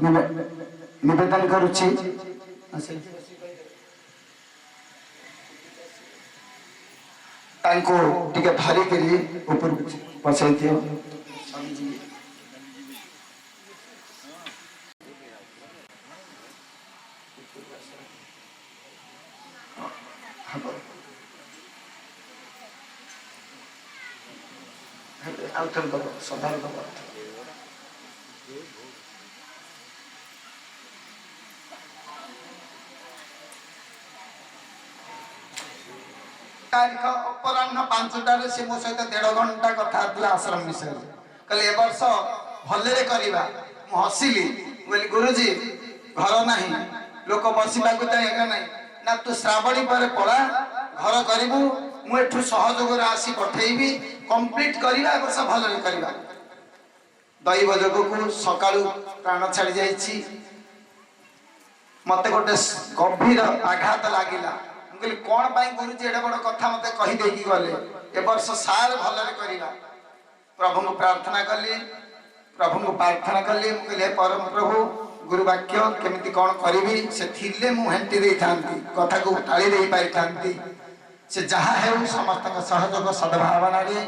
निवेदन करुछि तांको टिके धरी करी ऊपर बसाई दियो आउटर दबो सदार दबो तारीख अपराह्न 5टार से मो सहित 1.5 घंटा कथा आश्रम विषय कहले ए वर्ष भले करवा हसिली बोली गुरुजी घर नहीं लोक बसवा जगह नहीं ना तू श्रावणी पर पड़ा घर करू मुठू सहयोग आसी पठेबी कंप्लीट करवा वर्ष भले करवा दैव जग को सका प्राण छाड़ी जाइए मत गोटे गभीर आघात लगिला कहली कौन पाई गुरुजी एडे बड़ कथा मत कहीदे गले ए वर्ष सार भलरे करवा प्रभु को प्रार्थना कली प्रभु को प्रार्थना कली कहले परम प्रभु गुरु वाक्य केमिति कौन करी से थिले मु हेंटी दे थांती कथा को टाली दे पारि थांती से जहा है समस्त सहयोग सद्भावना रे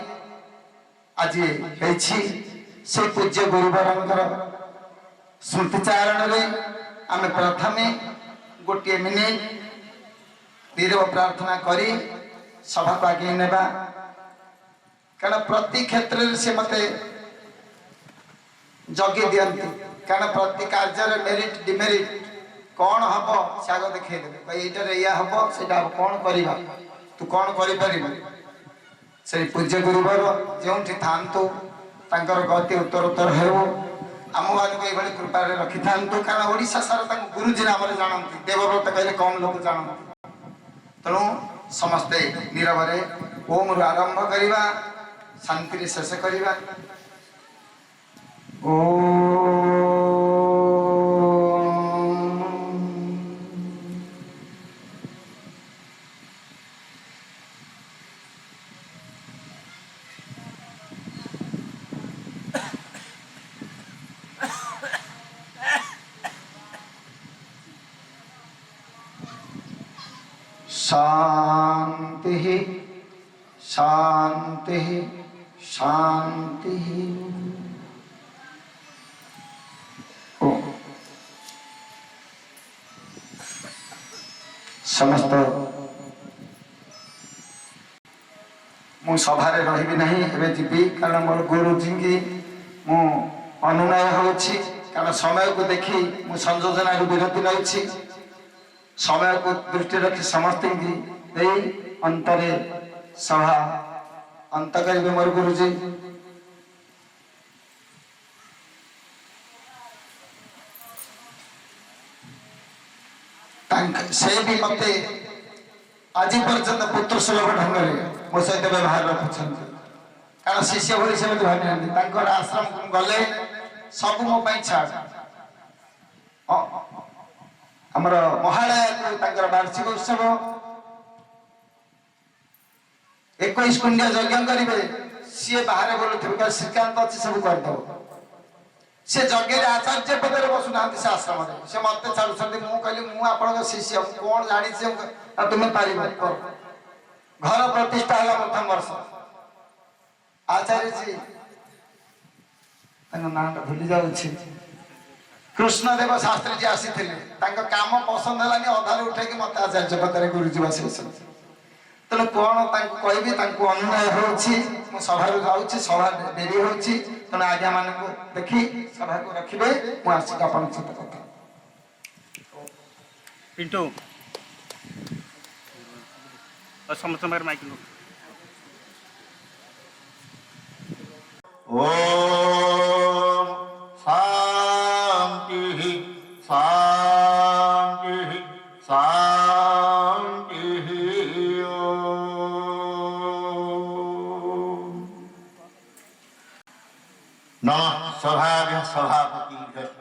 आज हेछि से पूज्य गुरुवरंकर स्मृतिचारण रे आमे प्रथमे गोटे मिनिट नीरव प्रार्थना करी सभा को आगे नेबा कारण प्रति क्षेत्र से मते जगे दियंती कारण प्रति कार्य मेरिट डिमेरिट कौन हम से आग देखा भाई या हम से कौन करवा तू कौन कर पूज्य गुरुवर जो था गति उत्तर उत्तर हो आम मान ये कृपा रखी था कारण ओडिशा सारा गुरुजी नाम जानती देवव्रत कहले कम लोग जानते तेणु समस्ते नीरव ओम रु आरंभ करवा शांति शेष करवा शांति शांति शांति समस्त मु सभारे रही नहीं एवं जीवी कारण मोर गुरुजी की मु अनुनय होछि कारण समय को देखी मु संयोजना विरति नही समय को दृष्टि रखी समस्त अंतरे सभा अंत करेंगे मोर गुरुजी से भी मत आज पर्यंत पुत्र सुलभ ढंग मो सहित व्यवहार रखुं कारण शिष्य भाई से भाई आश्रम गले सब मो छाड़ आमर महालय वार्षिक उत्सव 21 कुंडिया यज्ञ करेंगे सी बाहर बोलूँ श्रीकांत अच्छी सब करदे से यज्ञ आचार्य पदे बसुना से आश्रम से मत छाड़ कहली मुझे शिष्य कौन जानी तुम्हें पार घर प्रतिष्ठा है प्रथम वर्ष आचार्य जी ना भूली जाऊँ कृष्णदेव शास्त्री जी आसी काम पसंद है अधार उठे मत आचार्य पदे गुरुजी बस तेणु कौन कहि अनुनय हो सभा जाऊँगी सभा डेरी हो तेणु आज्ञा मान देखी सभा को रखिए मुझे कथा पिंटू समस्त माइक ओम शांति शांति शांति नमः सभाभ्यः सभापतिभ्यश्च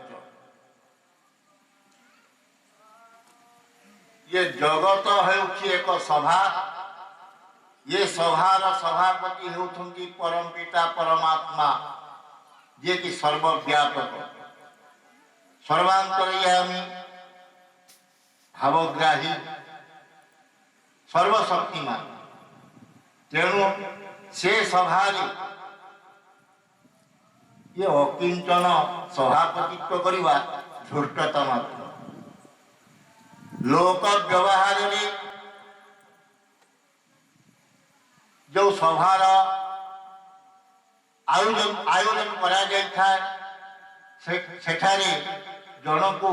ये जगत है एक सभा ये सभार सभापति होती परम पिता परमात्मा जे कि सर्वव्यापक सर्वांतर्यामी भावग्राही सर्वशक्तिमान तेणु से सभा ये अकिंचन सभापतित्व करवा धूर्तता मात्र लोक व्यवहार जो सभार आयोजन करा सेठारे जन को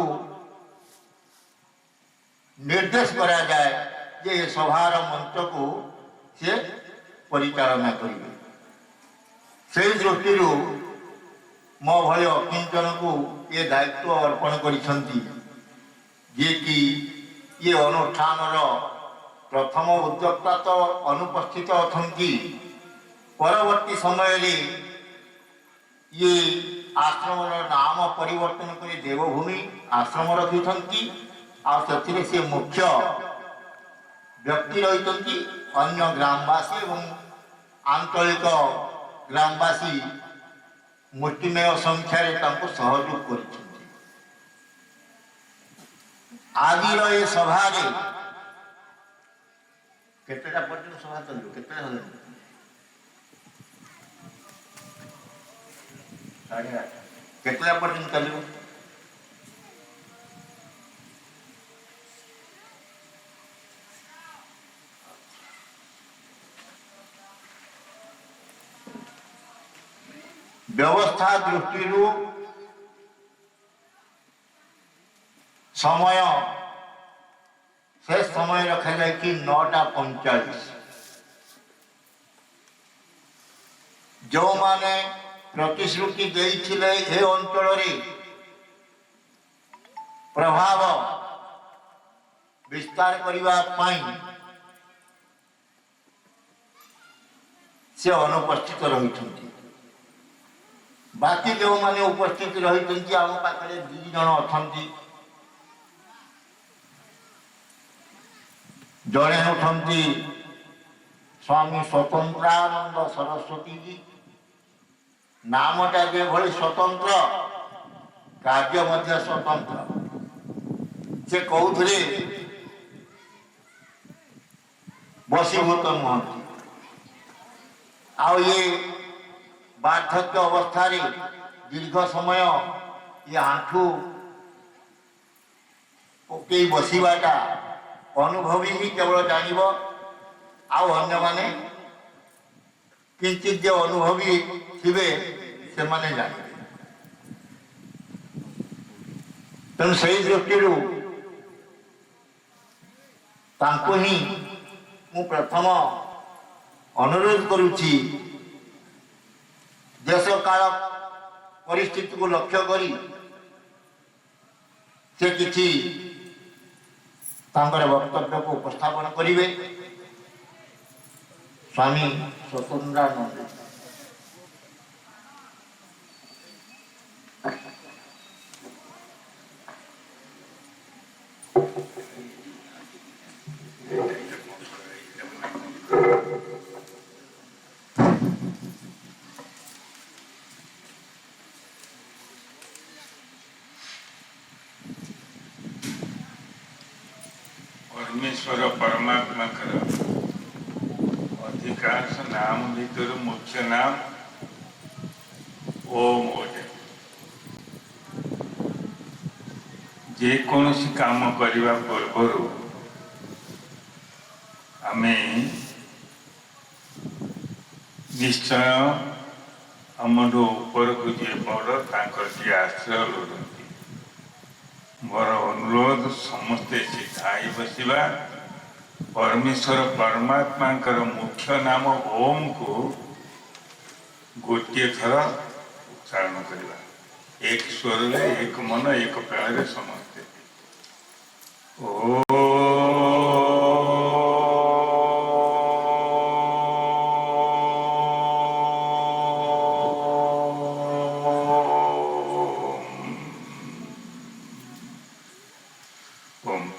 निर्देश करा जाए जे सभार मंच को से परिचालना करेंगे से दृष्टि मो भय अकिंचन को ये दायित्व अर्पण करिसंती जे कि ये अनुष्ठान प्रथम उद्योक्ता तो अनुपस्थित अछंती परवर्ती समय ये आश्रम नाम परिवर्तन कर देवभूमि आश्रम रखिछंती आ से मुख्य व्यक्ति रही अन्य ग्रामवासी और आंचलिक ग्रामवासी मुष्टिमेय संख्यार सहयोग कर आज ये सभा केतेटा पर्यटन सभा चलो केते केतला पर्यटन चलो व्यवस्था दृष्टि समय से समय रखा जाए 9:45 जो माने प्रतिश्रुति देइथिले ए अंचल प्रभाव विस्तार करने से अनुपस्थित रही बाकी जो माने उपस्थित रही आम पाखे 2 जन अच्छा जड़े होती स्वामी स्वतंत्रानंद सरस्वती जी नामटा जो भली स्वतंत्र कार्य मध्य स्वतंत्र से कहते बसीभूत नुहति आ ये बार्धक्य अवस्था दीर्घ समय ये आंठू पकई बसवाटा अनुभवी ही केवल जानिब आने माने किंचित जो अनुभवी थिबे से माने जानिबे तेणु से दृष्टि तांको ही मु प्रथम अनुरोध करुछि देश काल परिस्थिति को लक्ष्य करी से किछि वक्तव्य को उपस्थापन करेंगे स्वामी स्वतंत्रानंद परमेश्वर परमात्मा कर अधिकांश नाम भीतर मुख्य नाम ओम ओटे जेकोसी काम करने पूर्व आमे निश्चय आमठू ऊपर को जी बड़ जी आश्रय लोड़ती मोर अनुरोध समस्ते सिधाई बसवा परमेश्वर परमात्मा मुख्य नाम ओम को गोटे थर उच्चारण करवा एक स्वर एक मन एक प्राण समस्ते ओ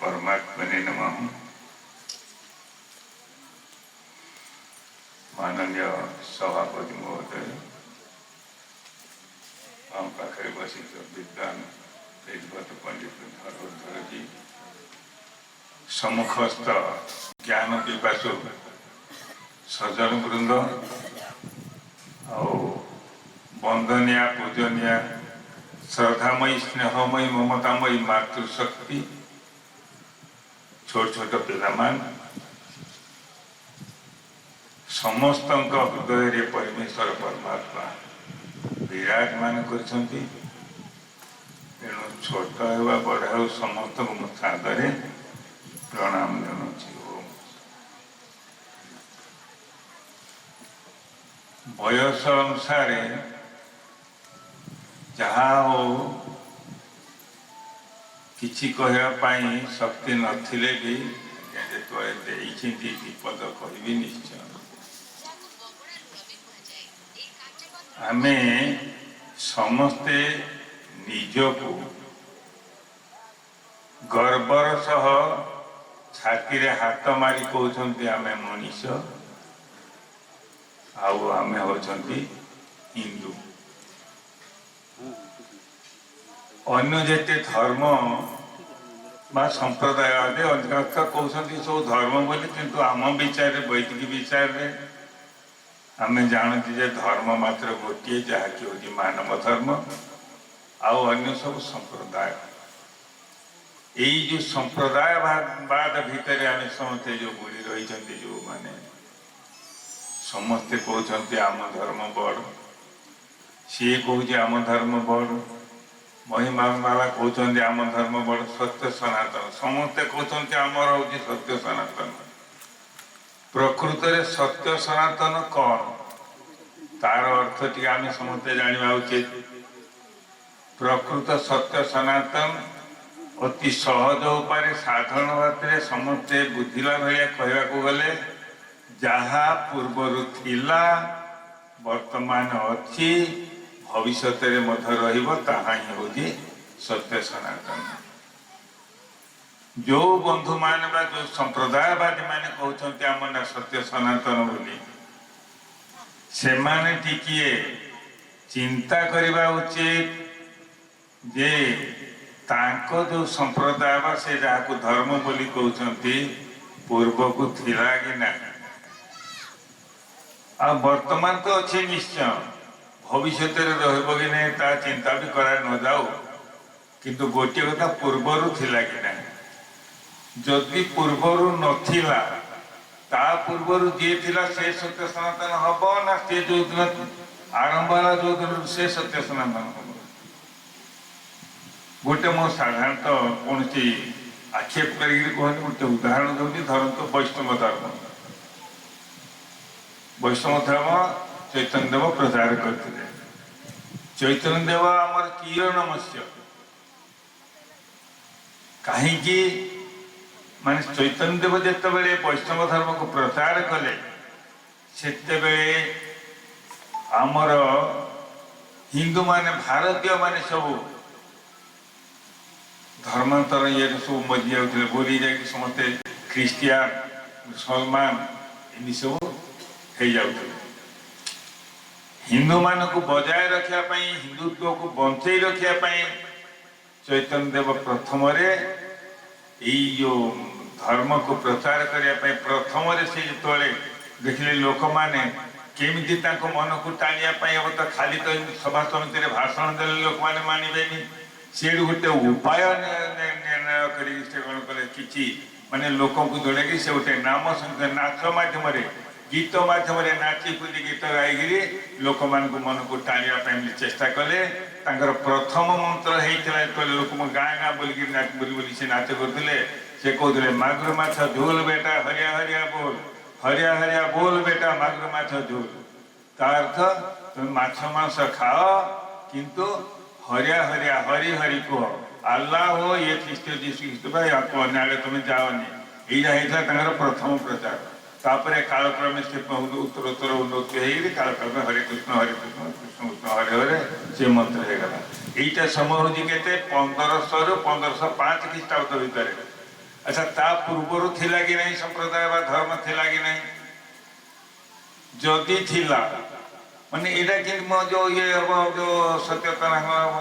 परमात्मने नमः। माननीय सभापति महोदय आम पाखे बसित विद्वान ସମ୍ମୁଖସ୍ଥ ଜ୍ଞାନ ପିପାସୁ ସଜ୍ଜନ ବୃନ୍ଦ ଆଉ ବନ୍ଦନିଆ ପୂଜନିଆ ଶ୍ରଦ୍ଧାମୟୀ ସ୍ନେହମୟୀ ମମତାମୟୀ ମାତୃଶକ୍ତି ଛୋଟ ଛୋଟ ପିଲାମାନେ ସମସ୍ତଙ୍କ ହୃଦୟରେ ପରମେଶ୍ୱର ପରମାତ୍ମା ବିରାଜମାନ କରିଛନ୍ତି। ତେଣୁ ଛୋଟ ହେବା ବଡ଼ ହେଉ ସମସ୍ତଙ୍କୁ ମୁଁ ସାଦରେ ପ୍ରଣାମ ଜଣାଉଛି। ବୟସ ଅନୁସାରେ ଯାହା ହଉ କିଛି କହିବା ପାଇଁ ଶକ୍ତି ନଥିଲେ ବି ଯେତେବେଳେ ଦେଇଛନ୍ତି ବିପଦ କହିବି ନିଶ୍ଚୟ। ଆମେ ସମସ୍ତେ ନିଜକୁ ଗର୍ବର ସହ ଛାତିରେ ହାତ ମାରି କହୁଛନ୍ତି ଆମେ ମଣିଷ ଆଉ ଆମେ ହେଉଛନ୍ତି ହିନ୍ଦୁ। ଅନ୍ୟ ଯେତେ ଧର୍ମ ବା ସମ୍ପ୍ରଦାୟ ଅଧିକାଂଶ କହୁଛନ୍ତି ସବୁ ଧର୍ମ ବୋଲି, କିନ୍ତୁ ଆମ ବିଚାରରେ ବୈଦିକ ବିଚାରରେ ଆମେ ଜାଣୁଛୁ ଯେ ଧର୍ମ ମାତ୍ର ଗୋଟିଏ, ଯାହାକି ହେଉଛି ମାନବ ଧର୍ମ, ଆଉ ଅନ୍ୟ ସବୁ ସମ୍ପ୍ରଦାୟ। ଏଇ ଯେଉଁ ସମ୍ପ୍ରଦାୟବାଦ ଭିତରେ ଆମେ ସମସ୍ତେ ଯେଉଁ ବୁଡ଼ି ରହିଛନ୍ତି, ଯେଉଁମାନେ ସମସ୍ତେ କହୁଛନ୍ତି ଆମ ଧର୍ମ ବଡ଼, ସିଏ କହୁଛି ଆମ ଧର୍ମ ବଡ଼, ମହିମାବାଲା କହୁଛନ୍ତି ଆମ ଧର୍ମ ବଡ଼, ସତ୍ୟ ସନାତନ ସମସ୍ତେ କହୁଛନ୍ତି ଆମର ହେଉଛି ସତ୍ୟ ସନାତନ। ପ୍ରକୃତରେ ସତ୍ୟ ସନାତନ କ'ଣ, ତାର ଅର୍ଥ ଟିକେ ଆମେ ସମସ୍ତେ ଜାଣିବା ଉଚିତ। ପ୍ରକୃତ ସତ୍ୟ ସନାତନ ଅତି ସହଜ ଉପାୟରେ ସାଧାରଣ ଭାବରେ ସମସ୍ତେ ବୁଝିଲା ଭଳିଆ କହିବାକୁ ଗଲେ, ଯାହା ପୂର୍ବରୁ ଥିଲା ବର୍ତ୍ତମାନ ଅଛି ଭବିଷ୍ୟତରେ ମଧ୍ୟ ରହିବ, ତାହା ହିଁ ହେଉଛି ସତ୍ୟ ସନାତନ। ଯେଉଁ ବନ୍ଧୁମାନେ ବା ଯେଉଁ ସମ୍ପ୍ରଦାୟବାଦୀ ମାନେ କହୁଛନ୍ତି ଆମ ନା ସତ୍ୟ ସନାତନ ବୋଲି, ସେମାନେ ଟିକିଏ ଚିନ୍ତା କରିବା ଉଚିତ ଯେ ତାଙ୍କ ଯେଉଁ ସମ୍ପ୍ରଦାୟ ବା ସେ ଯାହାକୁ ଧର୍ମ ବୋଲି କହୁଛନ୍ତି ପୂର୍ବକୁ ଥିଲା କି ନାହିଁ, ଆଉ ବର୍ତ୍ତମାନ ତ ଅଛି ନିଶ୍ଚୟ, ଭବିଷ୍ୟତରେ ରହିବ କି ନାହିଁ ତା ଚିନ୍ତା ବି କରା ନଯାଉ, କିନ୍ତୁ ଗୋଟିଏ କଥା ପୂର୍ବରୁ ଥିଲା କି ନାହିଁ। ଯଦି ପୂର୍ବରୁ ନଥିଲା, ତା ପୂର୍ବରୁ ଯିଏ ଥିଲା ସେ ସତ୍ୟ ସନାତନ ହବ ନା ସେ ଯୋଉଦିନ ଆରମ୍ଭ ହେଲା ଯୋଉଦିନ ସେ ସତ୍ୟ ସନାତନ ହବ? ଗୋଟେ ମୁଁ ସାଧାରଣତଃ କୌଣସି ଆକ୍ଷେପ କରିକି କହୁନି, ଗୋଟେ ଉଦାହରଣ ଦେଉଛି। ଧରନ୍ତୁ ବୈଷ୍ଣବ ଧର୍ମ, ବୈଷ୍ଣବ ଧର୍ମ ଚୈତନ୍ୟ ଦେବ ପ୍ରଚାର କରିଥିଲେ। ଚୈତନ୍ୟ ଦେବ ଆମର ଚିର ନମସ୍ୟ। କାହିଁକି? ମାନେ ଚୈତନ୍ୟ ଦେବ ଯେତେବେଳେ ବୈଷ୍ଣବ ଧର୍ମକୁ ପ୍ରଚାର କଲେ, ସେତେବେଳେ ଆମର ହିନ୍ଦୁମାନେ ଭାରତୀୟ ମାନେ ସବୁ ଧର୍ମାନ୍ତର ଇଏରେ ସବୁ ମରି ଯାଉଥିଲେ, ବୁଲି ଯାଇକି ସମସ୍ତେ ଖ୍ରୀଷ୍ଟିଆନ ମୁସଲମାନ ଏମିତି ସବୁ ହେଇଯାଉଥିଲେ। ହିନ୍ଦୁମାନଙ୍କୁ ବଜାୟ ରଖିବା ପାଇଁ, ହିନ୍ଦୁତ୍ୱକୁ ବଞ୍ଚେଇ ରଖିବା ପାଇଁ ଚୈତନ୍ୟ ଦେବ ପ୍ରଥମରେ ଏଇ ଯେଉଁ ଧର୍ମକୁ ପ୍ରଚାର କରିବା ପାଇଁ ପ୍ରଥମରେ ସେ ଯେତେବେଳେ ଦେଖିଲେ ଲୋକମାନେ କେମିତି ତାଙ୍କ ମନକୁ ଟାଣିବା ପାଇଁ ହେବ, ତ ଖାଲି ତ ସଭା ସମିତିରେ ଭାଷଣ ଦେଲେ ଲୋକମାନେ ମାନିବେନି, ସେଠୁ ଗୋଟେ ଉପାୟ ନିର୍ଣ୍ଣୟ କରିକି ସେ କ'ଣ କଲେ, କିଛି ମାନେ ଲୋକଙ୍କୁ ଯୋଡ଼େଇକି ସେ ଗୋଟେ ନାମ ସଂଗୀତ ନାଚ ମାଧ୍ୟମରେ ଗୀତ ମାଧ୍ୟମରେ ନାଚି କୁଦି ଗୀତ ଗାଇକିରି ଲୋକମାନଙ୍କୁ ମନକୁ ଟାଣିବା ପାଇଁ ଚେଷ୍ଟା କଲେ। ତାଙ୍କର ପ୍ରଥମ ମନ୍ତ୍ର ହେଇଥିଲା ଯେତେବେଳେ ଲୋକଙ୍କୁ ଗାଁ ଗାଁ ବୁଲିକିରି ବୁଲି ବୁଲି ସେ ନାଚ କରୁଥିଲେ, ସେ କହୁଥିଲେ ମାଗୁର ମାଛ ଝୋଲ ବେଟା ହରିଆ ହରିଆ ବୋଲ, ହରିଆ ହରିଆ ବୋଲ ବେଟା ମାଗୁର ମାଛ ଝୋଲ। ତା ଅର୍ଥ ତୁମେ ମାଛ ମାଂସ ଖାଅ କିନ୍ତୁ ହରିଆ ହରିଆ ହରି ହରି କୁହ, ଆଲ୍ଲାହ ହୋ ଇଏ ଖ୍ରୀଷ୍ଟ ଯୀଶୁ ଖ୍ରୀଷ୍ଟ ଭାଇ ଆକୁ ଅନ୍ୟ ଆଡ଼େ ତୁମେ ଯାଅନି। ଏଇଟା ହେଇଥିଲା ତାଙ୍କର ପ୍ରଥମ ପ୍ରଚାର। ତାପରେ କାଳକ୍ରମେ ସେ ଉତ୍ତରୋତ୍ତର ଉନ୍ନତି ହେଇକି କାଳକ୍ରମେ ହରେ କୃଷ୍ଣ କୃଷ୍ଣ କୃଷ୍ଣ ହରେ ହରେ ସେ ମନ୍ତ୍ର ହେଇଗଲା। এইটা সময় হচ্ছে কেতে 1500 ରୁ 1505 খ্রিস্টাব্দ ভিতরে। আচ্ছা তা পূর্বরু থিলা কি নাই সম্প্রদায় বা ধর্ম থিলা কি নাই? যদি থিলা মানে এটা কিন্তু যে ইয়ে হব যে সত্যতা হব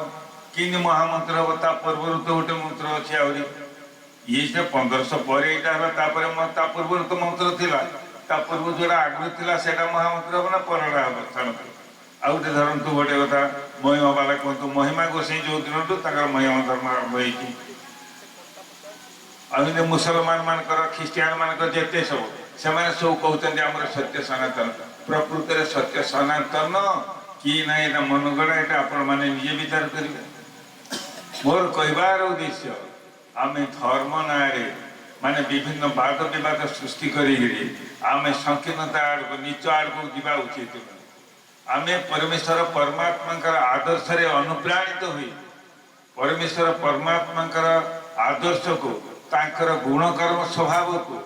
কিন্তু মহামন্ত্র হব তা পূর্বরু তো গোটে মন্ত্র আছে আହୁରି ये 1500 पर यहाँ ता पूर्व तो मंत्र थिला ता पूर्व जोड़ा आगु थिला सेटा महामंत्र हम ना परड़ा हम स्थान आ गोटे धरतु गोटे कथा महिमा बाला कहतु महिमा गोसाई जो दिन महिमा धर्म आरंभ होती आ मुसलमान मानकर ख्रीस्टियान मानकर जेते सब से सब कहते आम सत्य सनातन प्रकृत में सत्य सनातन कि ना यहाँ मनगढ़ा यहाँ आपण मैंने निजे विचार करेंगे मोर कहबार उद्देश्य आम धर्म ना माने विभिन्न वाद विवाद सृष्टि करें संकीर्णता आड़ नीच आड़ को जीवा उचित आम परमेश्वर परमात्मा आदर्श रे अनुप्राणित हुई परमेश्वर परमात्मा आदर्श को तांकर गुणकर्म स्वभाव को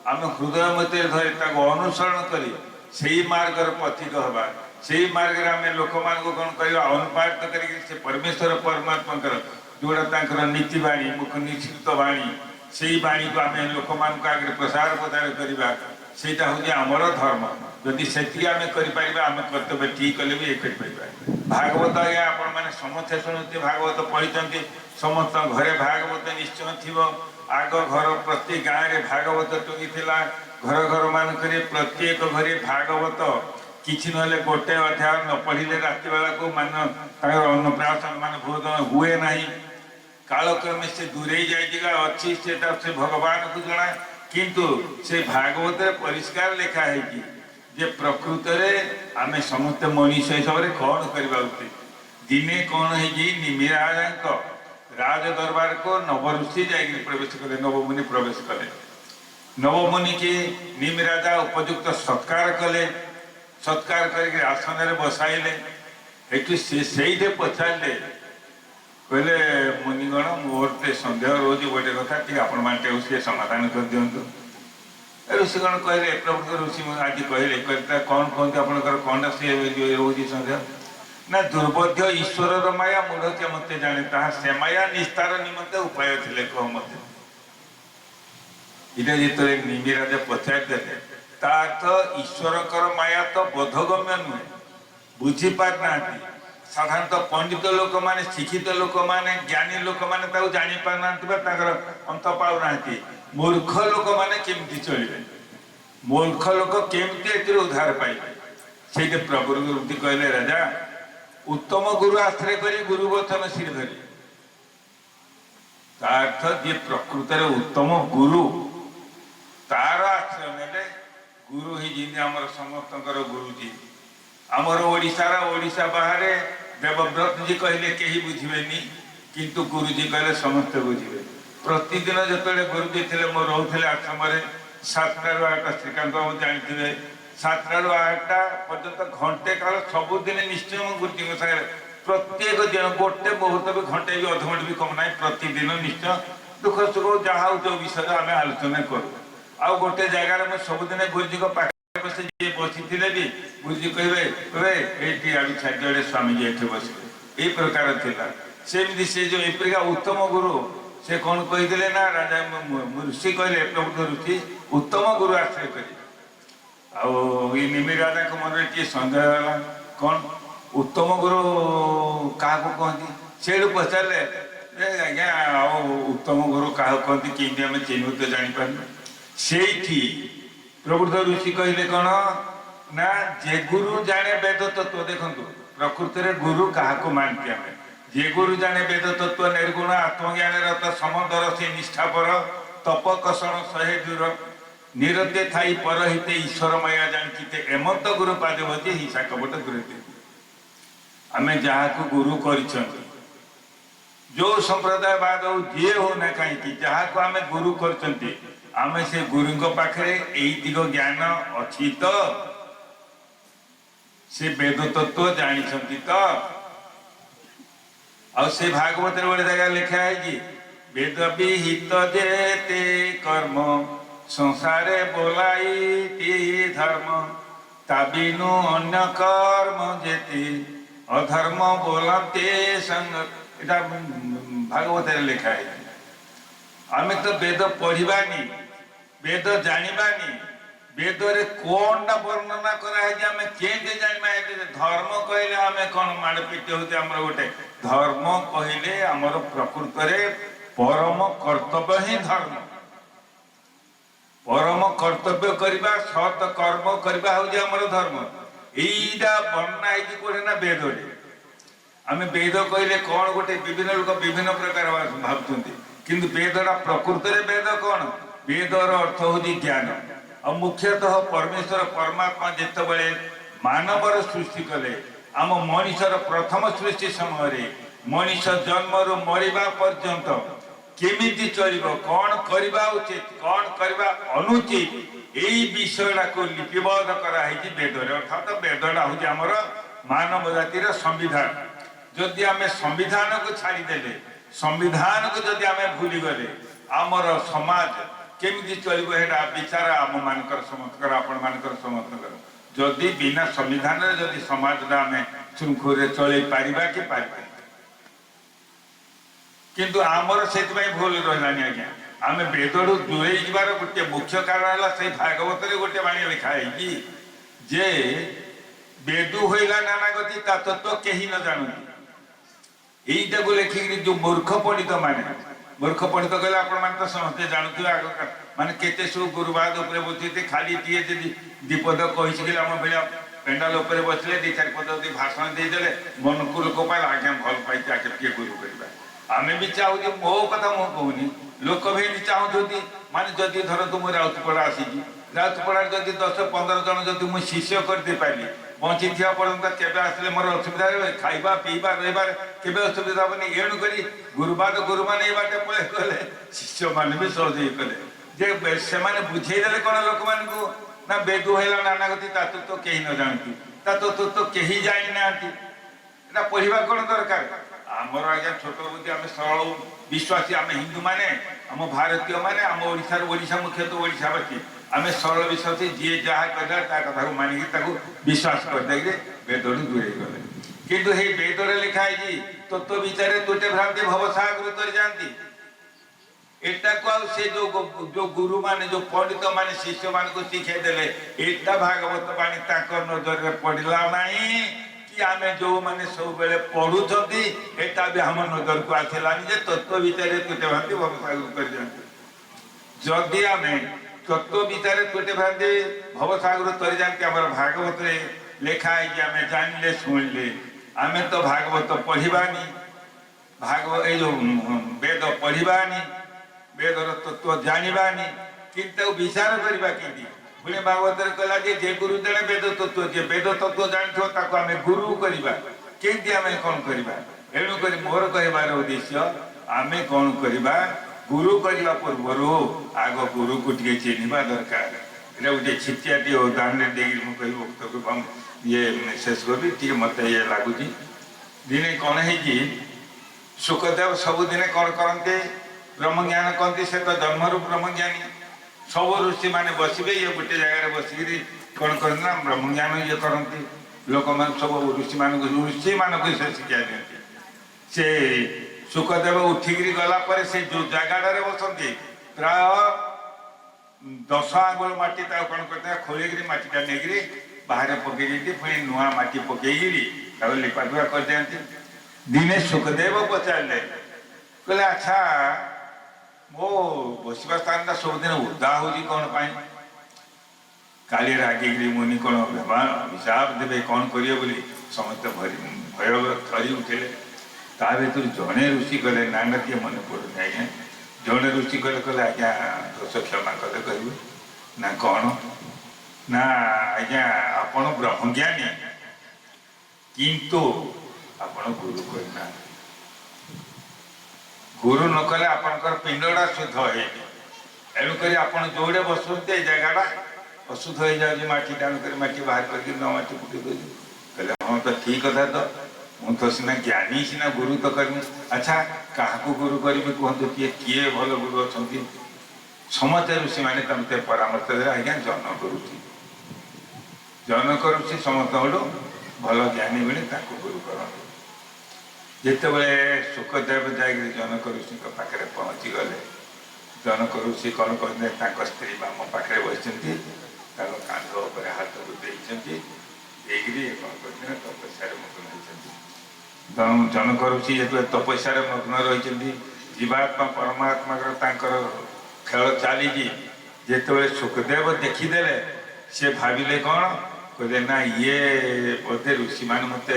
आम हृदय मध्य धरे अनुसरण करी से मार्ग पथित हवा से मार्ग आम लोक मान कौन करवा अनुपात कर परमेश्वर परमात्मा जोड़ा नीतिवाणी मुख निश्चित वाणी से वाणी को आम लोक मान आगे प्रसार प्रचार करवा सेटा हूँ आमर धर्म जदि से आम कर आम कर्तव्य ठीक कले भी कर भागवत आज्ञा आपण मैंने समस्ते शुणुते भागवत पढ़ी समस्त घरे भागवत निश्चय थी आग घर प्रति गाँव में भागवत टुंगी घर घर मानक प्रत्येक घरे भागवत किसी ना गोटे अध्याय न पढ़े राति बेला को मान अन्नप्राशन मान भोजन हुए ना कालक्रमे से दूरे जाइगा अच्छी से भगवान को जना किंतु से भागवत परिष्कार लिखा है कि जे प्रकृत में आम समस्त मनीष हिसाब से कौन करवा उचित दिने कौन है निमिराजा राज दरबार को नवऋषि जाकर प्रवेश कले नवमुनि प्रवेश कले नवमुनि की निमिराजा उपयुक्त सत्कार कले सत्कार करके आसन में बसाइले से पचारे कहले मुनिगण मोर ते संदेह रोज गोटे कथा ठीक आपण मैंने सी समाधान कर दिंतु ऋषिगण कहले प्रभु ऋषि आज कहले कौन कहते आप कौन सी रोज संदेह ना दुर्बोध्य ईश्वर माया मूढ़ के मत जाने से माया निस्तार निमंते उपाय थे कह मत जो निमिराजा पचारे तो ईश्वर माया तो बोधगम्य नुहे बुझीपार ना साधारणतः पंडित लोक मैंने शिक्षित लोक मैंने ज्ञानी लोक मैंने जानी पार ना अंत पाऊना मूर्ख लोक मैंने केमती चलिए मूर्ख लोक केमती उद्धार पाइबे से प्रभु कहले राजा उत्तम गुरु आश्रय करी गुरु वचन सिर धरी अर्थ जे प्रकृत उत्तम गुरु तार आश्रय ने गुरु ही जिन आम समस्त गुरुजी आमर ओडिशा बाहर देवव्रत जी कहले कहीं बुझे किंतु गुरुजी कहले समस्ते बुझे प्रतिदिन जो गुरुजी थे मोर रोते आश्रम 7टारू 8टा श्रीकांत बाबू जानते 7टारू 8टा पर्यंत घंटे काल सबुदिन निश्चय मो गुरुजी सागर प्रत्येक दिन गोटे मुहूर्त भी घंटे भी अध घंटे भी कम ना प्रतिदिन निश्चय दुख सुख जहाँ जो विषय आम आलोचना करूँ आ गोटे जगार सबुदिन गुरुजी पाखे बसी बसी भी गुरुजी कहे ये आड़ छाड़े स्वामीजी ये बस ये प्रकार था सेमती से जो एपरिका उत्तम गुरु से कौन कही ना राजा ऋषि कहले प्रभु ऋषि उत्तम गुरु आश्रय करी निमि राजा मन में सन्देह है कौन उत्तम गुरु क्या कहती से पचारे आज्ञा उत्तम गुरु क्या कहती कि आम चिन्ह तो जापर से प्रबुद्ध ऋषि कहले कौन ना जे गुरु जाने वेद तत्व देखु प्रकृत में गुरु क्या मानती आम जे गुरु जाने वेद तत्व निर्गुण आत्मज्ञान रत समदर से निष्ठापर तप कषण 100 दूर निरते थाई परहिते ईश्वर माया जानते एमत गुरु पाद बजे हिंसा कपट दूर आम जहाँ गुरु कर जो संप्रदायवाद हो जी हो ना कहीं जहाँ को आम गुरु कर आम से गुरु पाखे यही दिग ज्ञान अच्छी तो से वेद तत्व जानी तो और से भागवत गोटे जगह लिखा है कि वेद विहित जेते कर्म संसारे बोलाई धर्म ताबिनु अन्य कर्म जेते अधर्म बोलते संग इटा भागवत लिखा है आम तो वेद पढ़ानी वेद जानी वेद रे कौन वर्णना कराई आम केंद्र जाना धर्म कहले आम कौन माड़ पिट होते आम गोटे धर्म कहले आमर प्रकृत परम कर्तव्य ही धर्म परम कर्तव्य करवा सत कर्म करवा हूँ आमर धर्म यहीटा वर्णना है कोड़े ना वेद आम वेद कहले कौन गोटे विभिन्न लोक विभिन्न प्रकार भावुंट किंतु वेदटा प्रकृत वेद कौन वेदर अर्थ हूँ ज्ञान और मुख्यतः परमेश्वर परमात्मा जिते मानवर सृष्टि कले आम मनीषर प्रथम सृष्टि समय मनीष जन्म मरवा पर्यंत केमिति चलिबो कौन करबा उचित कौन करबा अनुचित यही विषयटा को लिपिबद्ध कराई वेदरे अर्थात वेदटा हूँ आमर मानव जातिर संविधान जदि आम संविधान को छाड़देले संविधान को जदि आम भूलीगले आमर समाज केमिति चलिबो हेडा विचार आम मानकर समस्तकर आपण मानकर समस्तकर जदि बिना संविधान जदि समाजटा आम शृंखला चल पारिबा कि पारिबा किंतु आमर से भूल रही आज्ञा आम वेदरू दूरे जबार गोटे मुख्य कारण है से भागवत गोटे बाणी लिखाई जे वेदु होइला नाना गति ता तत्व कहीं न जानती यहीटा को लेखिक जो मूर्ख पंडित माने मूर्ख पंडित कहले आपण माने तो समस्ते जानते आग माने केते सब गुरुवाद ऊपर बसते खाली टीए जदि दीपद कही आम भाया पेंडाल उपर बसले दी चार पद भाषण देदेले मन को लोक पाइल आज्ञा भल पाई आगे किए गुरु करवा आम भी चाहूँ मो कथा मु कहूनी लोक भी चाहूँ माने जदि धर तुम राउतपड़ा आसिकी राउतपड़ा जदि 10-15 जन जदि मुझे शिष्य करदे पारि बंची था पर्यंत केवे आसले मोर असुविधा रहे खाइबा पीवा रहीबार केवे असुविधा हेनी एणुक गुरुवाद गुरु मैंने बाटे पड़े गले शिष्य मैंने भी सहयोग कले जे से बुझेदेले कौन लोक मानू ना वेदु है नाना गति तत्व तो कहीं न जानती तत्व तो कहीं जानी ना पढ़ा कौन दरकार आमर आज्ञा छोट बुद्धि आम सरल विश्वासी आम हिंदू माने आम भारतीय माने आम ओडिशा मुख्यतः ओडिशावासी आम सरल विश्वासी जी जहाँ कहला कथा को मानिक विश्वास करदे वेदरू दूरे गले किंतु हे वेदरे लिखाई तत्व विचार तुटे भ्रांति भवसागर तर जाती एटा को से जो गुरु माने जो पंडित माने शिष्य मान को शिखे देले एटा भागवत बाणी ताकर नजर में पड़ला नहीं कि आम जो माने सब बेले पढ़ुछंती एटा भी हम नजर को आसिलानी जे तत्व विचार तुटे भ्रांति भवसागर कर जाती जदि आम तत्व विचार तुटे भ्रांति भवसागर तर जाती आम भागवत लेखा है कि आम जानले शुणिले आम तो भागवत पढ़ानी भागवत ये वेद पढ़ानी वेदर तत्व जानी किंतु विचार करवा कि पुणे भागवत कहला जे गुरु जड़े वेद तत्व जानते आम गुरु करवा केमती आम कौन करवा एणुक मोर कहबार उद्देश्य आम कौन करवा गुरु करने पूर्वर आग गुरु को चिन्हवा दरकार ये गोटे छिटियाटी उदाहरण देखिए ये शेष करी मत ये लगुच दिने कौन है सुखदेव सबुदिने कौन करते ब्रह्मज्ञान कहते से तो जन्मरू ब्रह्मज्ञानी सब ऋषि मैंने बसवे ये गोटे जगह बसिक कौन करना ब्रह्मज्ञान ये करती लोक मान सब ऋषि मान से शिक्षा दिखती से सुखदेव उठिक गलापर से जो जगह बसती प्राय 10 आंगुल मटी कौन करते खोलिक मटीटा नहीं बाहर पकई पुणी नुआ मटी पकईकरी लिपाधुआ कर दिखाती दिने सुखदेव पचारे कहले अच्छा मो बसवा स्थान सबुदिन उदा हो कौन पाई काली रागिक मुनि कौन हिसाब देवे कौन करिए बोली समस्त भय थरी उठे ता भर जड़े ऋषि कले ना किए मन पड़े आज्ञा जड़े ऋषि कले कहले आज्ञा दोष क्षमा कले कहू ना कौन ना आज्ञा आपण ब्रह्मज्ञानी किंतु आपण गुरु करना गुरु न कले आपनकर पिंडटा शुद्ध है एणुक आप जोड़े बसुते जगहटा अशुद्ध हो जाए मटी टाणुक मटी बाहर करके न मटी फुटे दे कहले हाँ तो ठीक कथा तो मुझ तो सीना ज्ञानी सीना गुरु तो करनी अच्छा क्या गुरु करी कहतु किए किए भल गुरु अच्छा समस्त ऋषि मैंने तमते परामर्श दे आज्ञा जनक ऋषि समस्त भल ज्ञानी मिले गुरु करते जितेबले सुखदेव जाकर जनक ऋषि पाखे पहुँची गले जनक ऋषि कौन कहते स्त्री मो पाखे बसती कांध उपर हाथ को देकरी कौन करते तपस्या मग्न होती जनक ऋषि जो तपस्या मग्न रही जीवात्मा परमात्मा खेल चली जिते सुखदेव देखीदे से भाविले कौन कहले ना ये बोधे ऋषि मान मत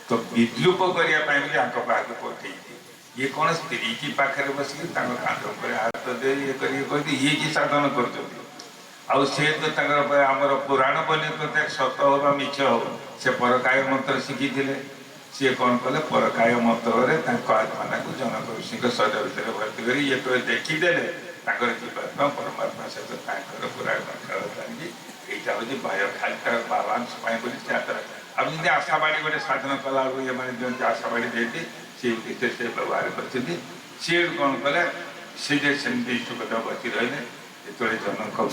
तो विद्रूप करने पाक पठे ये कौन स्त्री की पाखे बसिक कांध पर हाथ दे ये कहते ये कि साधन कर आमर पुराण बनी प्रत्येक सत हो बा मिछ हो से परकाय मंत्र शिखी सी कौन कले परकाय मंत्र आत्मा को जनक ऋषि शरीर भितर भर्ती कर ये तो देखीदे जीवात्मा परमात्मा सहित पुराण खेल चली यहाँ हूँ बाह्य खाली बालांस अब जमी आशाबाड़ी गोटे साधन कला ये मैंने दिखते आशाबाड़ी देती सी उद्देश्य से व्यवहार करते सी कौन कले सी सेमती सुखदेव बची रही जो जनकर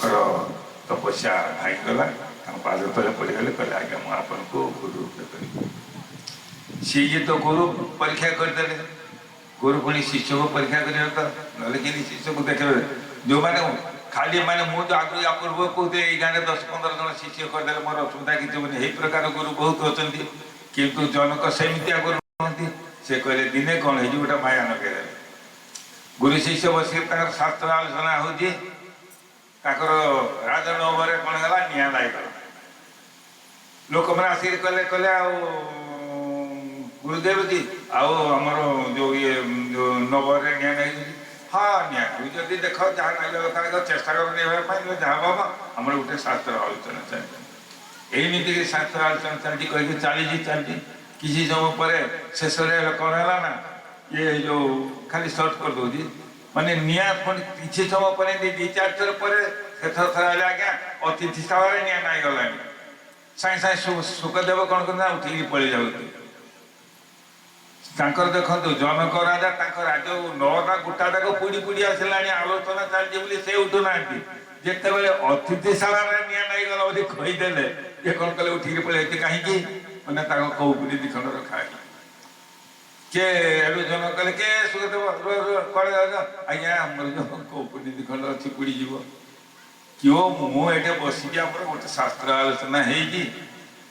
तपस्या भाईगला पाद तले पड़गले कहले आज्ञा मुझे आपन को गुरु रूप कर सी ये तो गुरु परीक्षा करदे गुरु पुणी शिष्य को परीक्षा कर ना शिष्य को देखे जो मैंने खाली मैंने मुझे आगु या पूर्व कहते ये गाँव 10-15 जन शिष्य करदे मोर असुविधा किसी मैंने यही प्रकार गुरु बहुत अच्छा किंतु जनक सेमतिया गुरु नुहति से कहले दिने कौन है गोटे माया नगेदे गुरु शिष्य बसिक शास्त्र आलोचना होती राजनवर कौन है निआ लागला लोक मैंने आसिक कले कले गुरुदेव जी आमर जो ये नवर निआ नहीं हाँ निआ जदि देख जहाँ नाइल चेष्टा कर जहाँ बाबा आम गोटे शास्त्र आलोचना चलती एमती शास्त्र आलोचना चलती कहीं चली किसी समय पर शेष कौन है ना ये जो खाली सर्च कर दौर माने निआ किसी समय पर 2-4 थर पर थर आज्ञा अतिथिशाला निआ नाई गला सागे सागे सुखदेव कौन करना उठिक पलि जाऊँ देखो जनक राजा राज 9टा गोटा तक पुड़ी पुड़ी आसला आलोचना चलती से उठुना जिते बड़े अतिथिशाला निआ नाई गला बोली कहीदेले ये कौन कले उठिक पलि कहीं मैंने कौपुरी दिखंड रखा के जन कहे के सुखदेव कड़े आज्ञा आमर कौपुरी दिखंड अच्छी पुड़ी जीव क्यों मुझे बसिक गोटे शास्त्र आलोचना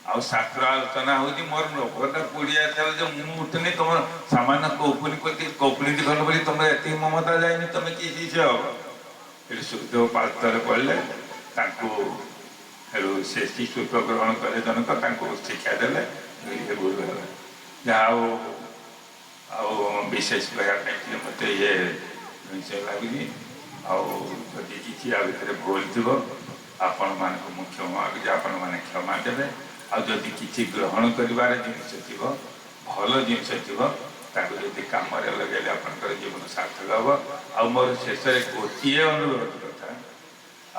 हो शास्त्र आलोचना हो मोर नगरटा पुड़ी आसार जो मुझे उठुनी तुम सामान्य कौपुरी दिखंड बोली तुम एत ममता जाए तुम कि शिष्य हम सुखदेव पाद तले पड़े से शिशुत्व ग्रहण कले जनक शिक्षा देले गुरु है जहाँ विशेष कहना मत ये लगुनि आदि किसी भितर भूल थी आपण मान मुख्य आपण मैंने क्षमा देवे आदि किसी ग्रहण कर जिनस थी भल जिनस थी कम लगे आपंकर जीवन सार्थक हम आ मोर शेष गोटे अनुरोध कथा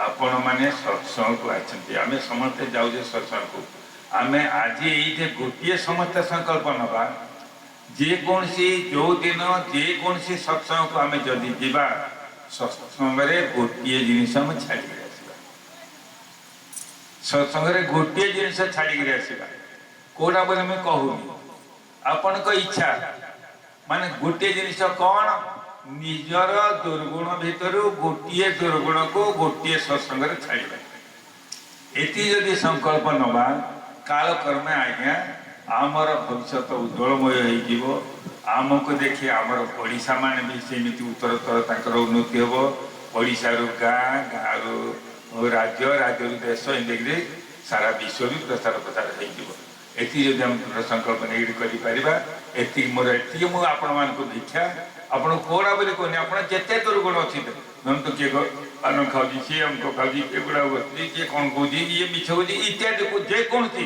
आपण मैंने सत्संग को आछंती आमे समस्ते जाऊे सत्संग को आमे आज ये गोटे समस्त संकल्प नवा जेकोसी जो दिन जेकोसी सत्संग को आमे जदि जीवा सत्संग गोटे जिनिस आम छाड़ी सत्संग गोटे जिनिस छाड़ी आसवा कौटा बोले मुझे कहूनी आपण इच्छा माने गोटे जिनिस कौन निजर दुर्गुण भितर गोटे दुर्गुण को गोटे सत्संग छाड़ा एति जदि संकल्प नवा काल कर्मे आज्ञा आमर भविष्य उज्जवलमय हो आमको देखिए आमर पड़िशा मान भी सेमती उत्तरोत्तर उन्नति हम पड़िशार गाँ गाँव राज्य राज्य देश एमती सारा विश्व भी प्रसार प्रसार होती हम दृढ़ संकल्प नहीं कर मोर एति मुझे आपण भिक्षा आपको कौड़ा बोली कहनी आप जिते दुर्गुण अच्छी धरत किए पान खाऊँ सी अमुक खाऊँ एगुड़ा बस किए कौन कौन ये मिछ कौन इत्यादि को जेकोसी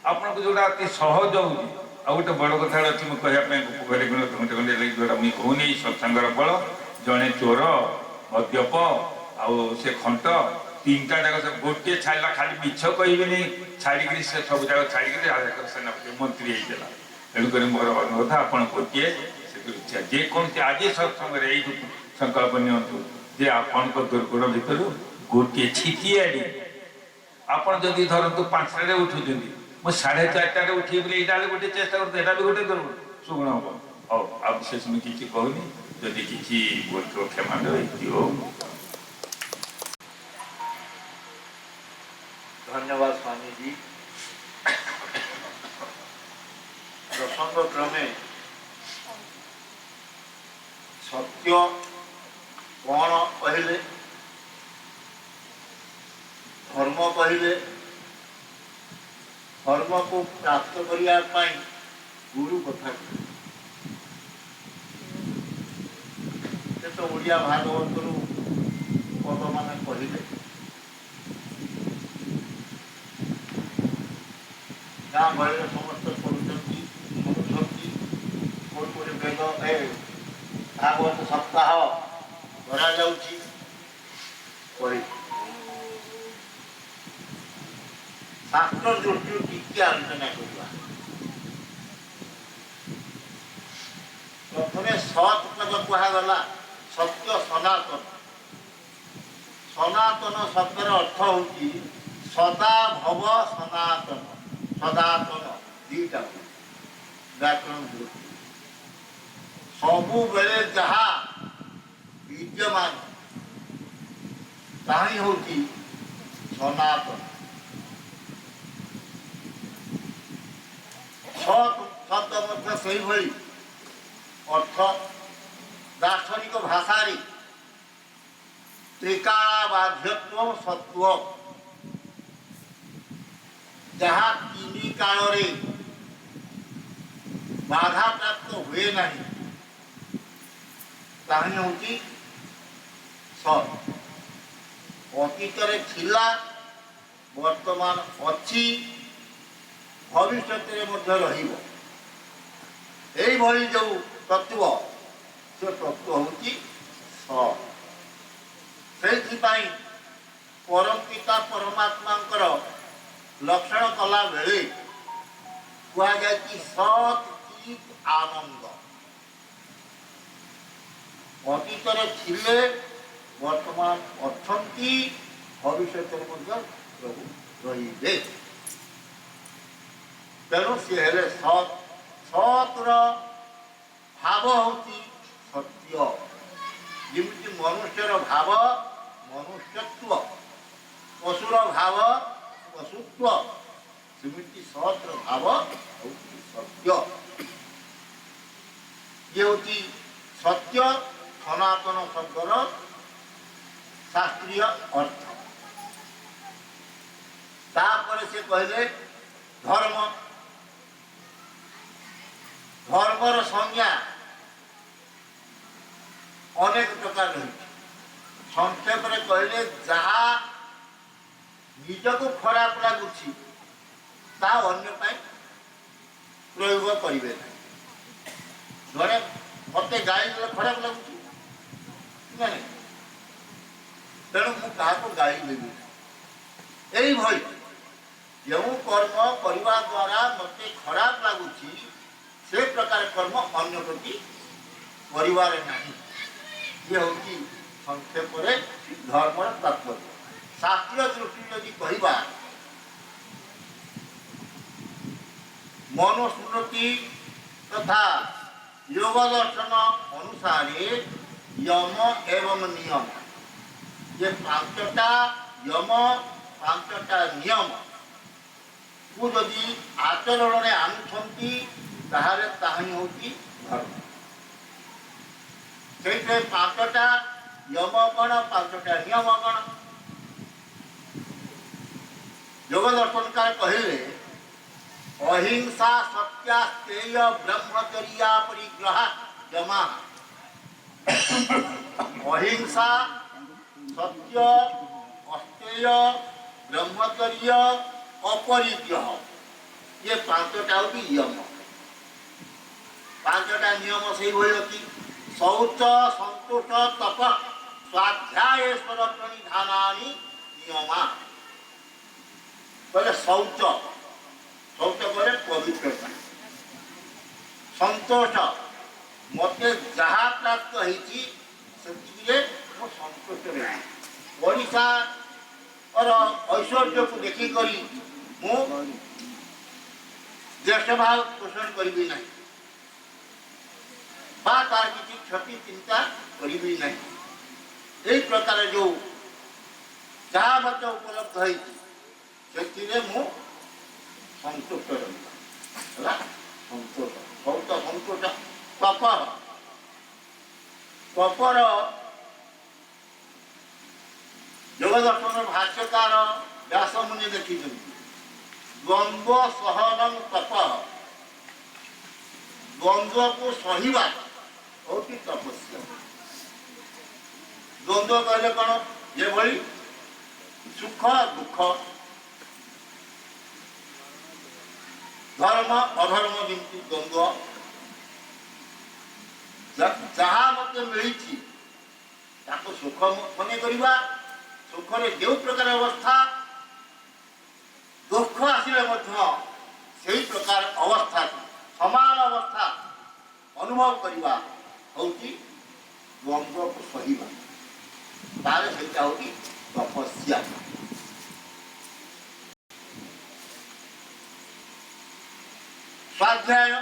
आपको जोड़ा अति सहज हो गोटे बड़ कथा अच्छी मुझे कहवाई गुण घंटे घंटे लगे जोड़ा मुझे कहूनी सत्संगर बल जड़े चोर मद्यप से खंट 3टा जाक गोटे छाड़ा खाली मिछ कहबी छाड़ी से सब जगह छाड़ी सेनापति मंत्री होता तेणुक मोर अनुरोध आपड़ गोटे इच्छा जेकोसी आज सत्संग संकल्प नियंतु जे आपण दुर्गुण भितर गोटे छिटियाड़ी आपड़ जदि धरतु 5टारे उठुं मुझे 4:30 उठी बोले गोटे चेष्टा करते भी गोटे दुर्गुण सुगुण हम हौ आ विशेष मुझे किसी कहूनी जदि किसी बोल क्षमा देवे धन्यवाद स्वामी जी। प्रसंग क्रमे सत्य कौन कहले धर्म कहले धर्म को प्राप्त करने गुरु कथा तो ओडिया भागवत पद मान कहले गाँ गहले समस्त शुणुंट वेद भागवत सप्ताह करा शास्त्र दृष्टि टीके आलोचना करवा प्रथम सत पद कहगला सत्य सनातन सनातन शब्दर अर्थ होची सदा भव सनातन सदातन दीटा व्याकरण दृष्टि सबु बेले जहा विद्यमान ताही होची सनातन शब्द मध्य से भली अर्थ दार्शनिक भाषा त्रिकालाबाध्यत्व सत्व जहाँ तीन काल बाधा प्राप्त हुए नहीं ताही होची सत अतीत थिला वर्तमान अच्छी भविष्य रही जो तत्व से तत्व हूँ से परम पिता परमात्मा लक्षण कला बेले कहुए सत चित आनंद अतीत थिले वर्तमान अच्छी भविष्य रही तेणु सी सत सतर भाव हूँ सत्य जमी मनुष्यर भाव मनुष्यत्व पशुर भाव पशुत्व सेमती सतर भाव हूँ सत्य ये हूँ सत्य सनातन शब्दर शास्त्रीय अर्थ तापर से कहले धर्म धर्मर संज्ञा अनेक प्रकार रही संक्षेप कहले जहाँ निजक खराब लगुच अन्य प्रयोग करेंगे जड़े मत गाई खराब लगुच तेणु मुझे गाई देवी यही जो कर्म करने द्वारा मत खराब लगुच से प्रकार कर्म अन्य प्रति परिवार नहीं ये हूँ संक्षेप धर्म तात्पर्य शास्त्रीय दृष्टि यदि कहवा मनुस्मृति तथा योग दर्शन अनुसार यम एवं नियम ये पांचटा यम पांचटा नियम को यदि आचरण में आणुंट ताहले ताही होती धर्म से पांचटा यम गण पांचटा नियम गण योग दर्शनकार कहले अहिंसा सत्यास्तेय ब्रह्मचर्या परिग्रह जमा अहिंसा सत्य अस्तेय ब्रह्मचर्य अपरिग्रह ये पांचटा होती यम पांचटा नियम से अच्छी शौच संतोष तप स्वाध्यायेश्वर प्रणिधानानि नियमा बोले शौच शौच बोले पवित्रता संतोष मते जहाँ प्राप्त होती संतुष्ट रही ओडिशा और ऐश्वर्य को देखिक मु देश भाव पोषण करी नहीं तार किसी क्षति चिंता करी नहीं यही प्रकार जो जहाँ मत उपलब्ध है संतुष्ट रही संतोष बहुत संतोष तप तपर ଯୋଗଦର୍ଶନ ଭାଷ୍ୟକାର ବ୍ୟାସମୁନି ଲେଖିଛନ୍ତି ଦ୍ୱନ୍ଦ୍ୱ ସହନଂ ତପ, ଦ୍ୱନ୍ଦ୍ୱକୁ ସହିବା ହଉଛି ତପସ୍ୟା। ଦ୍ୱନ୍ଦ୍ୱ କହିଲେ କ'ଣ? ଯେଭଳି ସୁଖ ଦୁଃଖ, ଧର୍ମ ଅଧର୍ମ ଯେମିତି ଦ୍ୱନ୍ଦ୍ୱ, ଯାହା ମତେ ମିଳିଛି ତାକୁ ସୁଖ ମନେ କରିବା, ସୁଖରେ ଯେଉଁ ପ୍ରକାର ଅବସ୍ଥା, ଦୁଃଖ ଆସିଲେ ମଧ୍ୟ ସେହି ପ୍ରକାର ଅବସ୍ଥା ସମାନ ଅବସ୍ଥା ଅନୁଭବ କରିବା ହଉଛି ଦ୍ୱନ୍ଦ୍ୱକୁ ସହିବା। ତାହେଲେ ସେଇଟା ହଉଛି ତପସ୍ୟା। ସ୍ୱାଧ୍ୟାୟ,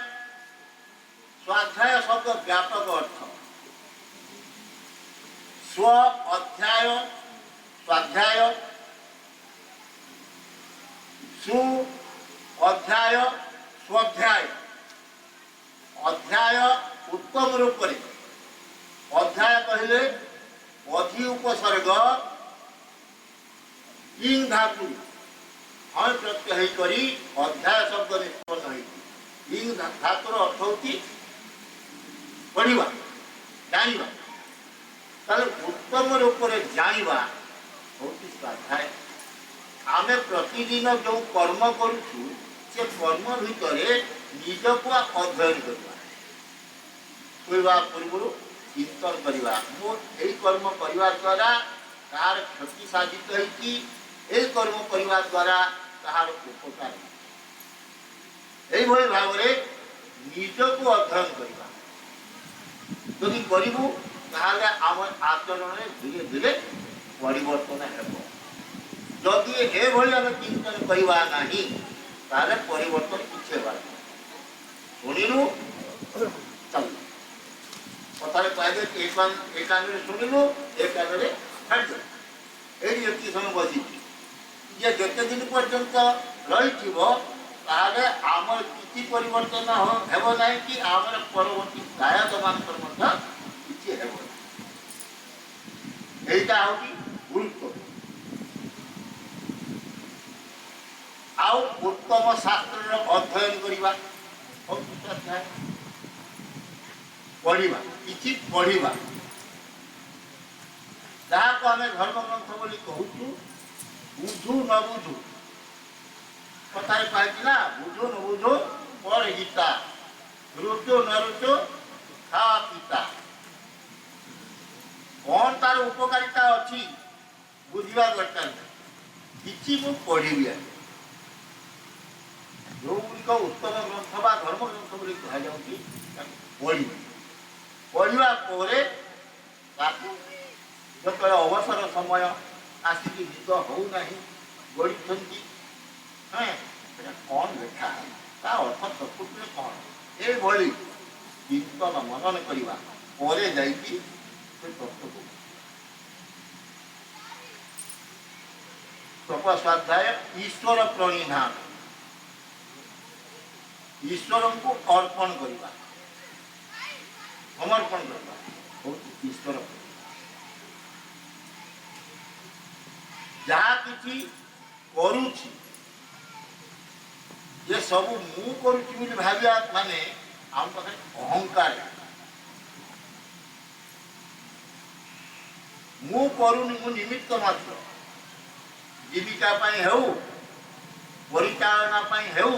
ସ୍ୱାଧ୍ୟାୟ ଶବ୍ଦ ବ୍ୟାପକ ଅର୍ଥ। ସ୍ୱ ଅଧ୍ୟାୟ ସ୍ୱାଧ୍ୟାୟ, ସୁ ଅଧ୍ୟାୟ ସ୍ୱାଧ୍ୟାୟ। ଅଧ୍ୟାୟ ଉତ୍ତମ ରୂପରେ, ଅଧ୍ୟାୟ କହିଲେ ଅଧି ଉପସର୍ଗ ଇଂ ଧାତୁ ହଁ ପ୍ରତ୍ୟୟ ହେଇକରି ଅଧ୍ୟାୟ ଶବ୍ଦ ନିଷ୍ପନ୍ନ ହେଇଛି। ଇଂ ଧାତୁର ଅର୍ଥ ହେଉଛି ପଢ଼ିବା, ଜାଣିବା। ତାହେଲେ ଉତ୍ତମ ରୂପରେ ଜାଣିବା ହେଉଛି ସ୍ୱାଧ୍ୟାୟ। ଆମେ ପ୍ରତିଦିନ ଯେଉଁ କର୍ମ କରୁଛୁ ସେ କର୍ମ ଭିତରେ ନିଜକୁ ଅଧ୍ୟୟନ କରିବା, ଶୋଇବା ପୂର୍ବରୁ ଚିନ୍ତନ କରିବା, ମୁଁ ଏଇ କର୍ମ କରିବା ଦ୍ୱାରା କାହାର କ୍ଷତି ସାଧିତ ହେଇଛି, ଏଇ କର୍ମ କରିବା ଦ୍ୱାରା କାହାର ଉପକାର ହେଇଛି। এইভাবে ভাবে নিজকে অধ্যয়ন করা। যদি করবু তাহলে আমার আচরণে ধীরে ধীরে পরিবর্তন হব। যদি এভাবে আমি চিন্তন করা না তাহলে পরিবর্তন কিছু হবার না। শুনিলু চল কথায় কয়ে এ কানে শুনিলু এ কানে ছাড়ি এই যেতে সময় বসিছি যে যেতেদিন পর্যন্ত রহিথিব তাহলে আমার কিছু পরিবর্তন হব না কি আমার পরবর্তী দায়কমানଙ୍କର ମଧ୍ୟ କିଛି ହେବ না। এইটা হচ্ছে গুরুত্ব। ଆଉ ଉତ୍ତମ ଶାସ୍ତ୍ରର ଅଧ୍ୟୟନ କରିବା, ପଢ଼ିବା, କିଛି ପଢ଼ିବା, ଯାହାକୁ ଆମେ ଧର୍ମଗ୍ରନ୍ଥ ବୋଲି କହୁଛୁ। ବୁଝୁ ନ ବୁଝୁ কথায় পাইছি না, বুঝো ন বুঝো পড় গীতা, রুচো ন রুচো খাওয়া পিতা। কଣ তার উপকারিতা ଅଛି ବୁଝିବା ଦରକାର ନାହିଁ, କିଛି ମୁଁ ପଢ଼ିବି। ଯେଉଁଗୁଡ଼ିକ ଉତ୍ତମ ଗ୍ରନ୍ଥ ବା ଧର୍ମ ଗ୍ରନ୍ଥ ବୋଲି କୁହାଯାଉଛି ତାକୁ ପଢ଼ିବି। ପଢ଼ିବା ପରେ ତାକୁ ଯେତେବେଳେ ଅବସର ସମୟ ଆସିକି ନିଦ ହେଉନାହିଁ ଗଢ଼ିଛନ୍ତି କଣ ଲେଖା ତା ଅର୍ଥ ପ୍ରକୃତିରେ କଣ, ଏଭଳି ଚିନ୍ତନ ମନନ କରିବା ପରେ ଯାଇକି ସେ ତତ୍ତ୍ୱକୁ ତପସ୍ୱାଧ୍ୟାୟ। ଈଶ୍ୱର ପ୍ରଣିଧାନ, ଈଶ୍ୱରଙ୍କୁ ଅର୍ପଣ କରିବା, ସମର୍ପଣ କରିବା ହଉଛି ଈଶ୍ୱର। ଯାହା କିଛି କରୁଛି ये सब मु करुच्ची बोली भाविया माने आम पाखे अहंकार। मु करूनी, मु निमित्त मात्र, जीविका पाई हेउ परिचालना पाई हेउ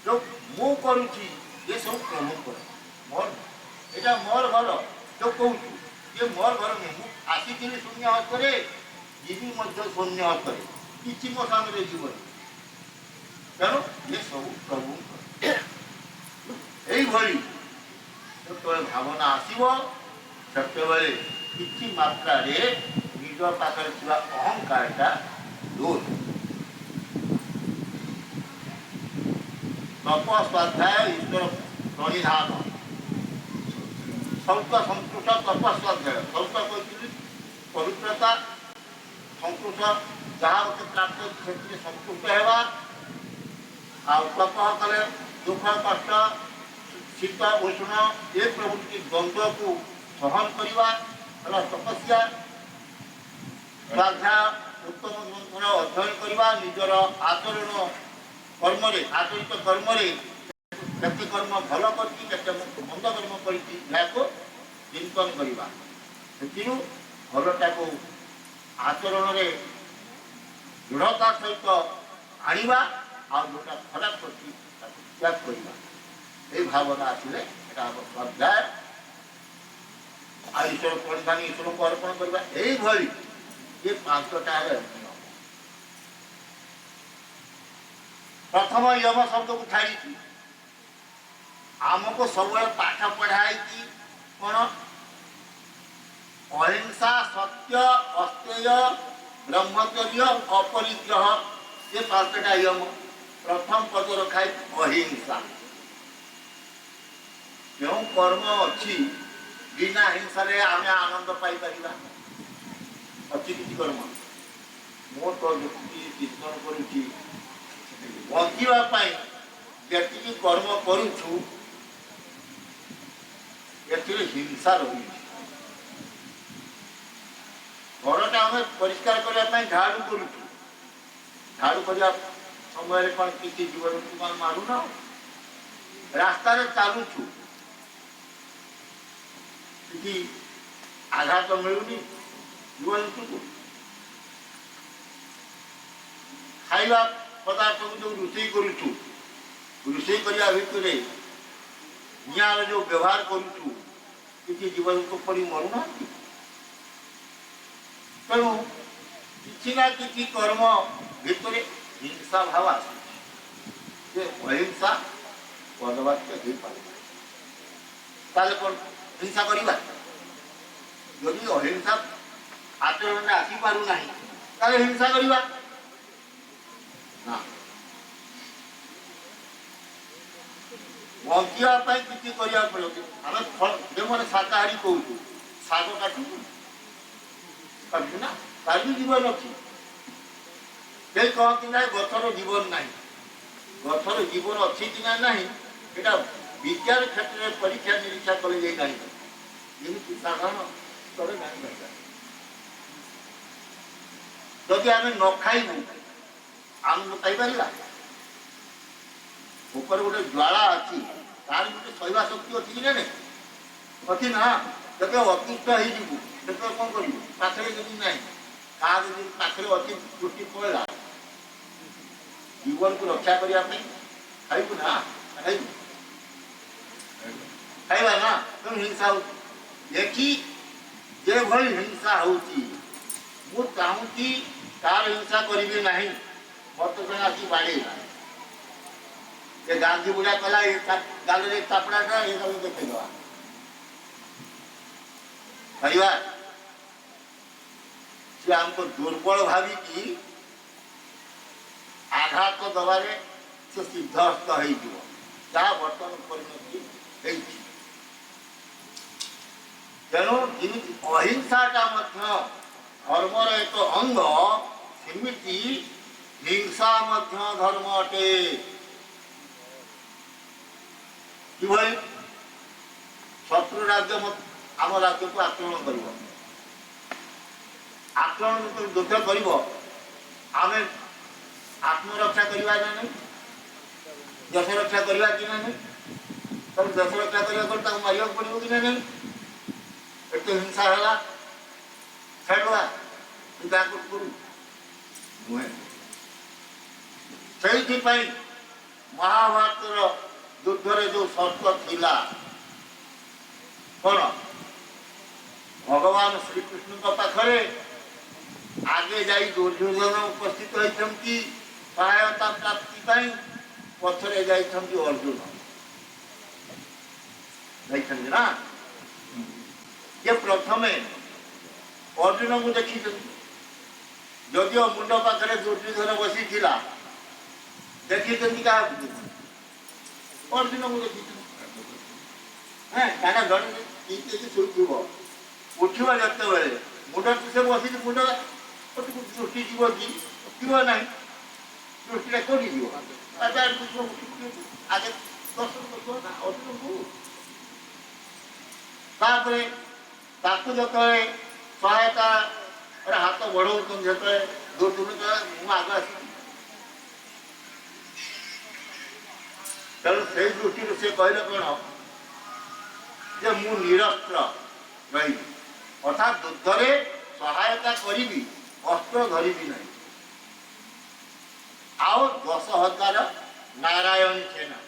जो मु करुच्ची ये सब प्रभु कर मोर एटा मोर घर जो कहूँ ये मोर घर नहीं। मु आसी शून्य हस्तरे जीवी मध्य शून्य हस्तरे किसी मो सामने जीवन ତେଣୁ ଏ ସବୁ ପ୍ରଭୁ ଏଇଭଳି ଯେତେବେଳେ ଭାବନା ଆସିବ ସେତେବେଳେ କିଛି ମାତ୍ରାରେ ନିଜ ପାଖରେ ଥିବା ଅହଙ୍କାରଟା ଦୂର। ତପସ୍ୱାଧ୍ୟାୟ ଈଶ୍ୱର ପ୍ରଣିଧାନ, ଶୌଚ ସନ୍ତୁଷ୍ଟ ତପସ୍ୱାଧ୍ୟାୟ। ଶୌଚ କହିଥିଲି ପବିତ୍ରତା, ସନ୍ତୁଷ୍ଟ ଯାହା ଗୋଟେ ପ୍ରାପ୍ତ ସେଥିରେ ସନ୍ତୁଷ୍ଟ ହେବା। ଆଉ ତପ କଲେ ଦୁଃଖ କଷ୍ଟ ଶୀତ ଉଷ୍ଣ ଏ ପ୍ରଭୃତି ଦ୍ୱନ୍ଦ୍ୱକୁ ସହନ କରିବା ହେଲା ତପସ୍ୟା। ସ୍ୱାଧ୍ୟାୟ ଉତ୍ତମ ଗ୍ରନ୍ଥର ଅଧ୍ୟୟନ କରିବା, ନିଜର ଆଚରଣ କର୍ମରେ ଆଚରିତ କର୍ମରେ କେତେ କର୍ମ ଭଲ କରିଛି, କେତେ ମନ୍ଦ କର୍ମ କରିଛି, ଏହାକୁ ଚିନ୍ତନ କରିବା। ସେଥିରୁ ଭଲଟାକୁ ଆଚରଣରେ ଦୃଢ଼ତା ସହିତ ଆଣିବା, ଆଉ ଯେଉଁଟା ଖରାପ କରିଛି ତାକୁ ତ୍ୟାଗ କରିବା। এই ଭାବନା ଆସିଲେ ଏଇଟା ହେବ ସ୍ୱାଧ୍ୟାୟ। ଆଉ ଈଶ୍ୱର ପ୍ରଣିଧାନ ଈଶ୍ୱରଙ୍କୁ ଅର୍ପଣ କରିବା, ଏଇଭଳି ଏ ପାଞ୍ଚଟା ନିୟମ। ପ୍ରଥମ ୟମ ଶବ୍ଦକୁ ଛାଡ଼ିକି ଆମକୁ ସବୁବେଳେ ପାଠ ପଢ଼ା ହେଇଛି କ'ଣ? ଅହିଂସା, ସତ୍ୟ, ଅସ୍ତେୟ, ବ୍ରହ୍ମଚର୍ଯ୍ୟ, ଅପରିଗ୍ରହ, ଏ ପାଞ୍ଚଟା ୟମ। ପ୍ରଥମ ପଦ ରଖା ହେଇଛି ଅହିଂସା। ଯେଉଁ କର୍ମ ଅଛି ବିନା ହିଂସାରେ ଆମେ ଆନନ୍ଦ ପାଇପାରିବା? ଅଛି କିଛି କର୍ମ? ମୁଁ ତ ଯେତିକି ଚିନ୍ତନ କରୁଛି, ବଞ୍ଚିବା ପାଇଁ ଯେତିକି କର୍ମ କରୁଛୁ ଏଥିରେ ହିଂସା ରହିଛି। ଘରଟା ଆମେ ପରିଷ୍କାର କରିବା ପାଇଁ ଝାଡ଼ୁ କରୁଛୁ, ଝାଡ଼ୁ କରିବା ସମୟରେ କ'ଣ କିଛି ଜୀବଜନ୍ତୁ କ'ଣ ମାରୁନ? ରାସ୍ତାରେ ଚାଲୁଛୁ, କିଛି ଆଘାତ ମିଳୁନି ଜୀବଜନ୍ତୁକୁ? ଖାଇବା ପଦାର୍ଥକୁ ଯେଉଁ ରୋଷେଇ କରୁଛୁ, ରୋଷେଇ କରିବା ଭିତରେ ନିଆଁର ଯେଉଁ ବ୍ୟବହାର କରୁଛୁ, କିଛି ଜୀବଜନ୍ତୁ ପଡ଼ି ମରୁନାହାନ୍ତି? ତେଣୁ କିଛି ନା କିଛି କର୍ମ ଭିତରେ ହିଂସା ଭାବ ଆସୁଛି। ସେ ଅହିଂସା ପଦବାକ୍ୟ ହେଇପାରେ। ତାହେଲେ କ'ଣ ହିଂସା କରିବା? ଯଦି ଅହିଂସା ଆଚରଣରେ ଆସିପାରୁନାହିଁ ତାହେଲେ ହିଂସା କରିବା ନା। ବଞ୍ଚିବା ପାଇଁ କିଛି କରିବାକୁ ପଡ଼ିବ। ଆମେ ଯେଉଁମାନେ ଶାକାହାରୀ କହୁଛୁ, ଶାଗ କାଟୁଛୁ ନା, ତାର ବି ଜୀବନ ଅଛି। କେହି କହନ୍ତି ନାହିଁ ଗଛର ଜୀବନ ନାହିଁ। ଗଛର ଜୀବନ ଅଛି କି ନା ନାହିଁ ଏଇଟା ବିଜ୍ଞାନ କ୍ଷେତ୍ରରେ ପରୀକ୍ଷା ନିରୀକ୍ଷା କଲେ ଯାଇ ନାହିଁ, ଯେମିତି ସାଧାରଣ ସ୍ତରରେ ଜାଣିପାରିବା। ଯଦି ଆମେ ନ ଖାଇବୁ ଆନନ୍ଦ ପାଇପାରିବା? ଉପରେ ଗୋଟେ ଜ୍ୱାଳା ଅଛି, ତାର ଗୋଟେ ଶୈବା ଶକ୍ତି ଅଛି କି ନାହିଁ? ଅଛି ନା। ଯେତେବେଳେ ଅତିଷ୍ଠ ହେଇଯିବୁ ସେତେବେଳେ କ'ଣ କରିବୁ? ପାଖରେ ଯଦି ନାହିଁ, କାହା ଯଦି ପାଖରେ ଅତି ଦୃଷ୍ଟି ପଳେଇଲା, ଜୀବନକୁ ରକ୍ଷା କରିବା ପାଇଁ ଖାଇବୁ ନା? ଖାଇବା ନା। ତେଣୁ ହିଂସା ହଉଛି। ଏଠି ଯେଭଳି ହିଂସା ହଉଛି, ମୁଁ ଚାହୁଁଛି ତାର ହିଂସା କରିବି ନାହିଁ, ମତେ ଜଣେ ଆସି ବାଡ଼େଇଲା, ଏ ଗାନ୍ଧୀ ବୁଢ଼ା କଲା, ଏ ଗାଲରେ ଚାପଡ଼ାଟା ଏ ସବୁ ଦେଖେଇଦବା କରିବା। ସେ ଆମକୁ ଦୁର୍ବଳ ଭାବିକି ଆଘାତ ଦେବାରେ ସେ ସିଦ୍ଧସ୍ଥ ହେଇଯିବ, ଯାହା ବର୍ତ୍ତମାନ ପରିଣତି ହେଇଛି। ତେଣୁ ଯେମିତି ଅହିଂସାଟା ମଧ୍ୟ ଧର୍ମର ଏକ ଅଙ୍ଗ, ସେମିତି ହିଂସା ମଧ୍ୟ ଧର୍ମ ଅଟେ। କିଭଳି? ଶତ୍ରୁ ରାଜ୍ୟ ଆମ ରାଜ୍ୟକୁ ଆକ୍ରମଣ କରିବ, ଆକ୍ରମଣ ଯୁଦ୍ଧ କରିବ, ଆମେ ଆତ୍ମରକ୍ଷା କରିବା ନା ନାହିଁ? ଦେଶ ରକ୍ଷା କରିବା କି ନା ନାହିଁ? ତାକୁ ଦେଶ ରକ୍ଷା କରିବା ପରେ ତାକୁ ମାରିବାକୁ ପଡ଼ିବ କି ନା ନାହିଁ? ଏତେ ହିଂସା ହେଲା, ଛାଡ଼ିବା ତାକୁ କରୁ ନୁହେଁ। ସେଇଥିପାଇଁ ମହାଭାରତର ଯୁଦ୍ଧରେ ଯେଉଁ ସର୍ତ୍ତ ଥିଲା କ'ଣ? ଭଗବାନ ଶ୍ରୀକୃଷ୍ଣଙ୍କ ପାଖରେ ଆଗେ ଯାଇ ଦୁର୍ଯ୍ୟୋଧନ ଉପସ୍ଥିତ ହୋଇଛନ୍ତି ସହାୟତା ପ୍ରାପ୍ତି ପାଇଁ, ପଛରେ ଯାଇଛନ୍ତି ଅର୍ଜୁନ। ଯାଇଛନ୍ତି ନା? ଯେ ପ୍ରଥମେ ଅର୍ଜୁନକୁ ଦେଖିଛନ୍ତି, ଯଦିଓ ମୁଣ୍ଡ ପାଖରେ ଦୁର୍ଯ୍ୟୋଧନ ବସିଥିଲା, ଦେଖିଛନ୍ତି କାହାକୁ? ଅର୍ଜୁନକୁ ଦେଖିଛନ୍ତି। କାହିଁକିନା ଜଣେ ଶୋଇଥିବ, ଉଠିବ ଯେତେବେଳେ ମୁଣ୍ଡ ସେ ବସିକି ମୁଣ୍ଡ ଦୃଷ୍ଟି ଯିବ କି? ଯିବ ନାହିଁ। ଦୃଷ୍ଟିଟା କୋଉଠି ଯିବ? ଆଗେ ଦର୍ଶନ କରିବ ନା ଅର୍ଜୁନକୁ। ତାପରେ ତାକୁ ଯେତେବେଳେ ସହାୟତା ଗୋଟେ ହାତ ବଢ଼ଉଛନ୍ତି ଯେତେବେଳେ ଦୌଡ଼ୁଛନ୍ତି ମୁଁ ଆଗ ଆସିବି। ତେଣୁ ସେଇ ଦୃଷ୍ଟିରୁ ସେ କହିଲେ କ'ଣ ଯେ ମୁଁ ନିରସ୍ତ୍ର ରହିବି, ଅର୍ଥାତ୍ ଯୁଦ୍ଧରେ ସହାୟତା କରିବି, ଅସ୍ତ୍ର ଧରିବି ନାହିଁ। ଆଉ 10,000 ନାରାୟଣୀ ସେନା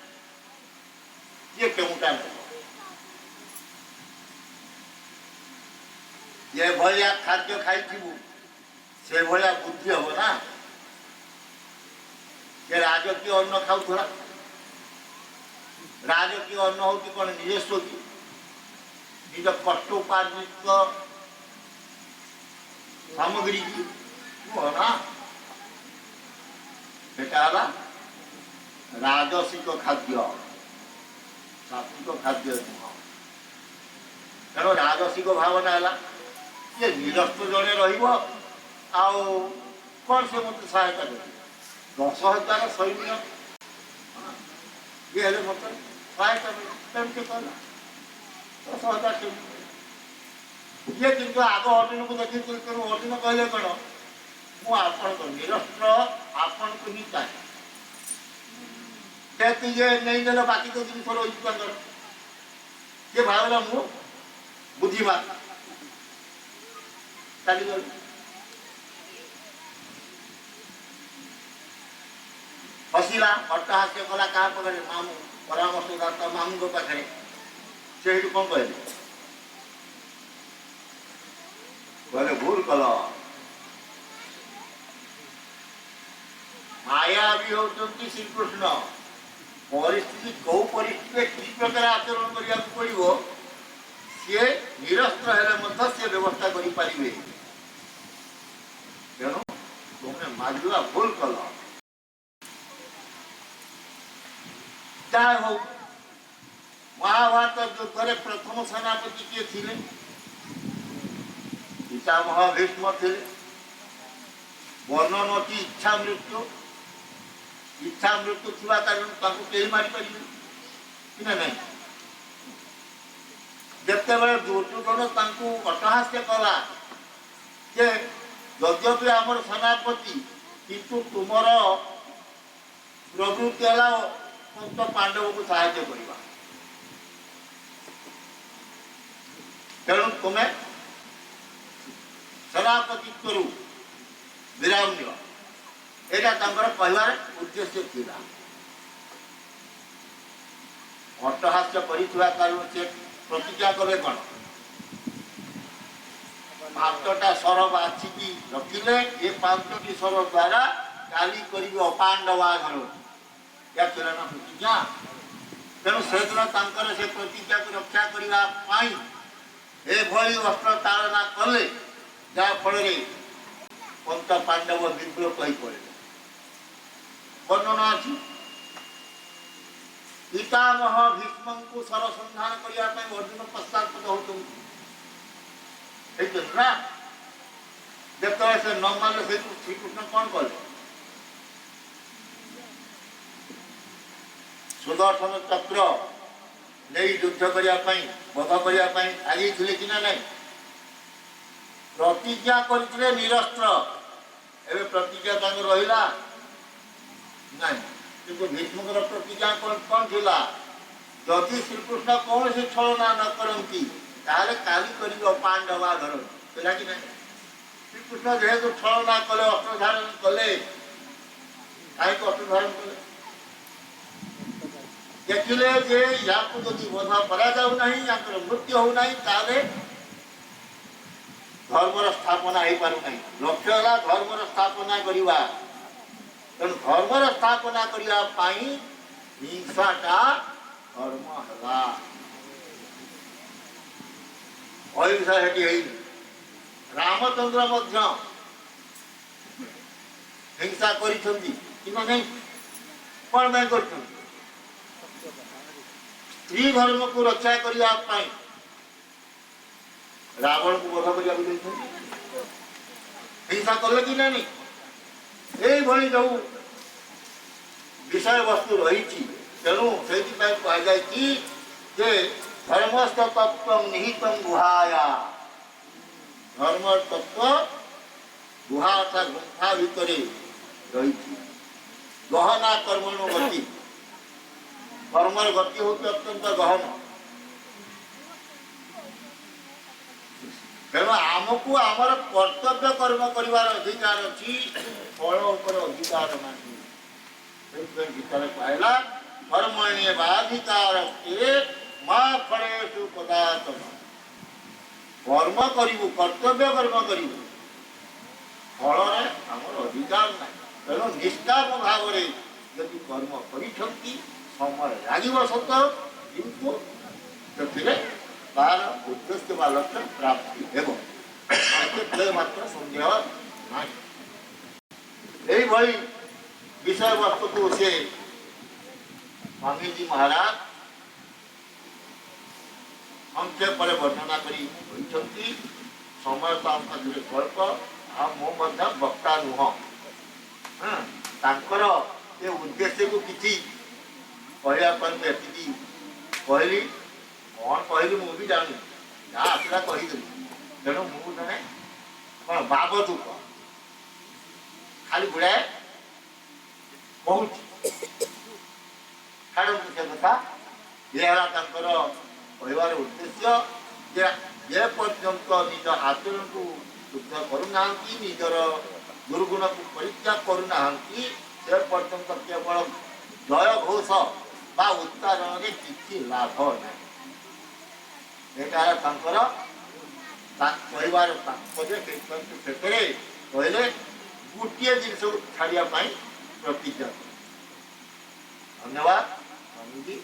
କିଏ କେଉଁଟା ନେବ? ଯେ ଭଳିଆ ଖାଦ୍ୟ ଖାଇଥିବୁ ସେଭଳିଆ ବୁଦ୍ଧି ହବ ନା। ଯେ ରାଜକୀୟ ଅନ୍ନ ଖାଉଥିଲା, ରାଜକୀୟ ଅନ୍ନ ହଉଛି କ'ଣ ନିଜସ୍ୱ କି? ନିଜ କଷ୍ଟ ଉପାର୍ଜିତ ସାମଗ୍ରୀ କି ନୁହଁ ନା, ସେଟା ହେଲା ରାଜସିକ ଖାଦ୍ୟ, ସାତ୍ବିକ ଖାଦ୍ୟ ନୁହଁ। ତେଣୁ ରାଜସିକ ଭାବନା ହେଲା ଯେ ନିରସ୍ତ୍ର ଜଣେ ରହିବ, ଆଉ କ'ଣ ସେ ମୋତେ ସହାୟତା କରିବ? 10,000 ସୈନ୍ୟ ଇଏ ହେଲେ ମୋତେ ସହାୟତା କରିବ, କେମିତି କହିଲା 10,000 ସୈନ୍ୟ। ଇଏ କିନ୍ତୁ ଆଗ ଅର୍ଜୁନକୁ ଦେଖିଥିଲି, ତେଣୁ ଅର୍ଜୁନ କହିଲେ କ'ଣ ମୁଁ ଆପଣଙ୍କ ନିରସ୍ତ୍ର ଆପଣଙ୍କୁ ହିଁ ଚାହେଁ। ସେ ଇଏ ନେଇନେଲେ ବାକି ତ ଜିନିଷ ରହିଛି ତାଙ୍କର। ସିଏ ଭାବିଲା ମୁଁ ବୁଦ୍ଧିମାନ, ଚାଲିଗଲି। ହସିଲା, ଅଟ୍ଟହାସ୍ୟ କଲା କାହା ପାଖରେ? ମାମୁଁ, ପରାମର୍ଶଦାତା ମାମୁଁଙ୍କ ପାଖରେ। ସେ ସେଇଠୁ କ'ଣ କହିଲେ? କହିଲେ ଭୁଲ କଲ, ମାୟାବୀ ହେଉଛନ୍ତି ଶ୍ରୀକୃଷ୍ଣ। ପରିସ୍ଥିତି କୋଉ ପରିସ୍ଥିତିରେ କି ପ୍ରକାର ଆଚରଣ କରିବାକୁ ପଡ଼ିବ ସିଏ ନିରସ୍ତ୍ର ହେଲେ ମଧ୍ୟ ସିଏ ବ୍ୟବସ୍ଥା କରିପାରିବେ। ତେଣୁ ତୁମେ ମାରିବା ଭୁଲ କଲ। ଯାହା ହଉ, ମହାଭାରତ ଯୁଦ୍ଧରେ ପ୍ରଥମ ସେନାପତି କିଏ ଥିଲେ? ପିତାମହ ଭୀଷ୍ମ ଥିଲେ। ବର୍ଣ୍ଣନ ଅଛି ଇଚ୍ଛା ମୃତ୍ୟୁ। ଇଚ୍ଛା ମୃତ୍ୟୁ ଥିବା କାରଣରୁ ତାଙ୍କୁ କେହି ମାରିପାରିବେ କି ନା ନାହିଁ? ଯେତେବେଳେ ଦୁର୍ଯ୍ୟୋଧନ ତାଙ୍କୁ ଅଟ୍ଟହାସ୍ୟ କଲା ଯେ ଯଦ୍ୟପି ଆମର ସେନାପତି, କିନ୍ତୁ ତୁମର ପ୍ରବୃତ୍ତି ହେଲା ପଞ୍ଚ ପାଣ୍ଡବକୁ ସାହାଯ୍ୟ କରିବା, ତେଣୁ ତୁମେ ସେନାପତିତ୍ୱରୁ ବିରାମ ନିଅ। ଏଇଟା ତାଙ୍କର କହିବାର ଉଦ୍ଦେଶ୍ୟ ଥିଲା। ଅଟ୍ଟହାସ୍ୟ କରିଥିବା କାରଣରୁ ସେ ପ୍ରତିଜ୍ଞା କଲେ କ'ଣ? 5ଟା ସ୍ୱର ବାଛିକି ରଖିଲେ, ଏ 5ଟି ସ୍ୱର ଦ୍ୱାରା କାଲି କରିବି ଅପାଣ୍ଡବାଘର। ଏହା ଥିଲା ନା ପ୍ରତିଜ୍ଞା। ତେଣୁ ସେଦିନ ତାଙ୍କର ସେ ପ୍ରତିଜ୍ଞାକୁ ରକ୍ଷା କରିବା ପାଇଁ ଏଭଳି ଅସ୍ତ୍ର ଚାଳନା କଲେ, ଯାହାଫଳରେ ପଞ୍ଚ ପାଣ୍ଡବ ବିଦ୍ରୋହ କହିପଡ଼ିଲେ। ବର୍ଣ୍ଣନା ଅଛି, ପିତାମହ ଭୀଷ୍ମଙ୍କୁ ସରସନ୍ଧାନ କରିବା ପାଇଁ ଅର୍ଜୁନ ପଶ୍ଚାତ୍ପଦ ହେଉଛନ୍ତି। ନା ଯେତେବେଳେ ସେ ନ ମାନିଲେ ସେଇଠୁ ଶ୍ରୀକୃଷ୍ଣ କ'ଣ କଲେ? ସୁଦର୍ଶନ ଚକ୍ର ନେଇ ଯୁଦ୍ଧ କରିବା ପାଇଁ, ବଧ କରିବା ପାଇଁ ଆଗେଇଥିଲେ କି ନା ନାହିଁ? ପ୍ରତିଜ୍ଞା କରିଥିଲେ ନିରସ୍ତ୍ର। ଏବେ ପ୍ରତିଜ୍ଞା ତାଙ୍କର ରହିଲା ନାହିଁ। କିନ୍ତୁ ଭୀଷ୍ମଙ୍କର ପ୍ରତିଜ୍ଞା କ'ଣ ଥିଲା? ଯଦି ଶ୍ରୀକୃଷ୍ଣ କୌଣସି ଛଳନା ନ କରନ୍ତି ତାହେଲେ କାଲି କରିବି ଅପାଣ୍ଡବାଘର। ଥିଲା କି ନାହିଁ? ଶ୍ରୀକୃଷ୍ଣ ଯେହେତୁ ଛଳନା କଲେ, ଅସ୍ତ୍ର ଧାରଣ କଲେ, କାହିଁକି ଅସ୍ତ୍ର ଧାରଣ କଲେ? ଦେଖିଲେ ଯେ ୟାକୁ ଯଦି ବଧ କରାଯାଉ ନାହିଁ, ୟାଙ୍କର ମୃତ୍ୟୁ ହେଉନାହିଁ, ତାହେଲେ ଧର୍ମର ସ୍ଥାପନା ହେଇପାରୁନାହିଁ। ଲକ୍ଷ୍ୟ ହେଲା ଧର୍ମର ସ୍ଥାପନା କରିବା। ତେଣୁ ଧର୍ମର ସ୍ଥାପନା କରିବା ପାଇଁ ହିଂସାଟା ଧର୍ମ ହେଲା। ଅହିଂସା ସେଠି ହେଇନି। ରାମଚନ୍ଦ୍ର ମଧ୍ୟ ହିଂସା କରିଛନ୍ତି କି ନାହିଁ? କ'ଣ ପାଇଁ କରିଛନ୍ତି? ସ୍ତ୍ରୀ ଧର୍ମକୁ ରକ୍ଷା କରିବା ପାଇଁ ରାବଣକୁ ବଧ କରିବାକୁ ଦେଇଛନ୍ତି। ହିଂସା କଲେ କି ନାହିଁ? এইଭଳି ଯେଉଁ ବିଷୟବସ୍ତୁ ରହିଛି, ତେଣୁ ସେଇଥିପାଇଁ କୁହାଯାଇଛି ଯେ ଧର୍ମସ୍ଥ ତତ୍ତ୍ୱ ନିହିତ ଗୁହାୟା। ଧର୍ମ ତତ୍ତ୍ୱ ଗୁହାଟା ଗୁମ୍ଫା ଭିତରେ ରହିଛି। ଗହନା କର୍ମଣ ଗତି, କର୍ମର ଗତି ହେଉଛି ଅତ୍ୟନ୍ତ ଗହନ। ତେଣୁ ଆମକୁ ଆମର କର୍ତ୍ତବ୍ୟ କର୍ମ କରିବାର ଅଧିକାର ଅଛି, ଫଳ ଉପରେ ଅଧିକାର ନାହିଁ। ସେଥିପାଇଁ ଗୀତାରେ କହିଲା କର୍ମଣ୍ୟେବାଧିକାରସ୍ତେ ମା ଫଳେଷୁ କଦାଚନ। କର୍ମ କରିବୁ, କର୍ତ୍ତବ୍ୟ କର୍ମ କରିବୁ, ଫଳରେ ଆମର ଅଧିକାର ନାହିଁ। ତେଣୁ ନିଷ୍କାମ ଭାବରେ ଯଦି କର୍ମ କରିଛନ୍ତି ସମୟ ଲାଗିବ ସତ, କିନ୍ତୁ ସେଥିରେ ତାର ଉଦ୍ଦେଶ୍ୟ ବା ଲକ୍ଷ୍ୟ ପ୍ରାପ୍ତି ହେବ, ସେଥିରେ ମାତ୍ର ସନ୍ଦେହ ନାହିଁ। ଏଇଭଳି ବିଷୟବସ୍ତୁକୁ ସେ ସ୍ୱାମୀଜୀ ମହାରାଜ ସଂକ୍ଷେପରେ ବର୍ଣ୍ଣନା କରି କହିଛନ୍ତି। ସମୟ ତ ଆମ ପାଖରେ ସ୍ୱଳ୍ପ, ଆଉ ମୁଁ ମଧ୍ୟ ବକ୍ତା ନୁହଁ। ତାଙ୍କର ଏ ଉଦ୍ଦେଶ୍ୟକୁ କିଛି କହିବା ପାଇଁ ଏତିକି କହିଲି। କ'ଣ କହିଲି ମୁଁ ବି ଜାଣିନି, ଯାହା ଆସିଲା କହିଦେଲି। ତେଣୁ ମୁଁ ଜଣେ କ'ଣ ବାବଦୂକ ଖାଲି ଗୁଡ଼ାଏ କହୁଛି। ଛାଡ଼ନ୍ତୁ ସେ କଥା। ଇଏ ହେଲା ତାଙ୍କର କହିବାର ଉଦ୍ଦେଶ୍ୟ ଯେ ଯେ ପର୍ଯ୍ୟନ୍ତ ନିଜ ଆଚରଣକୁ ଶୁଦ୍ଧ କରୁନାହାନ୍ତି, ନିଜର ଦୁର୍ଗୁଣକୁ ପରୀକ୍ଷା କରୁନାହାନ୍ତି, ସେ ପର୍ଯ୍ୟନ୍ତ କେବଳ ଜୟ ଘୋଷ ବା ଉଚ୍ଚାରଣରେ କିଛି ଲାଭ ନାହିଁ। ଏଇଟା ହେଲା ତାଙ୍କର କହିବାର ତାତ୍ପର୍ଯ୍ୟ। ସେଥିରେ କହିଲେ ଗୋଟିଏ ଜିନିଷକୁ ଛାଡ଼ିବା ପାଇଁ ପ୍ରତିଜ୍ଞା। ଧନ୍ୟବାଦ ସ୍ୱାମୀଜୀ।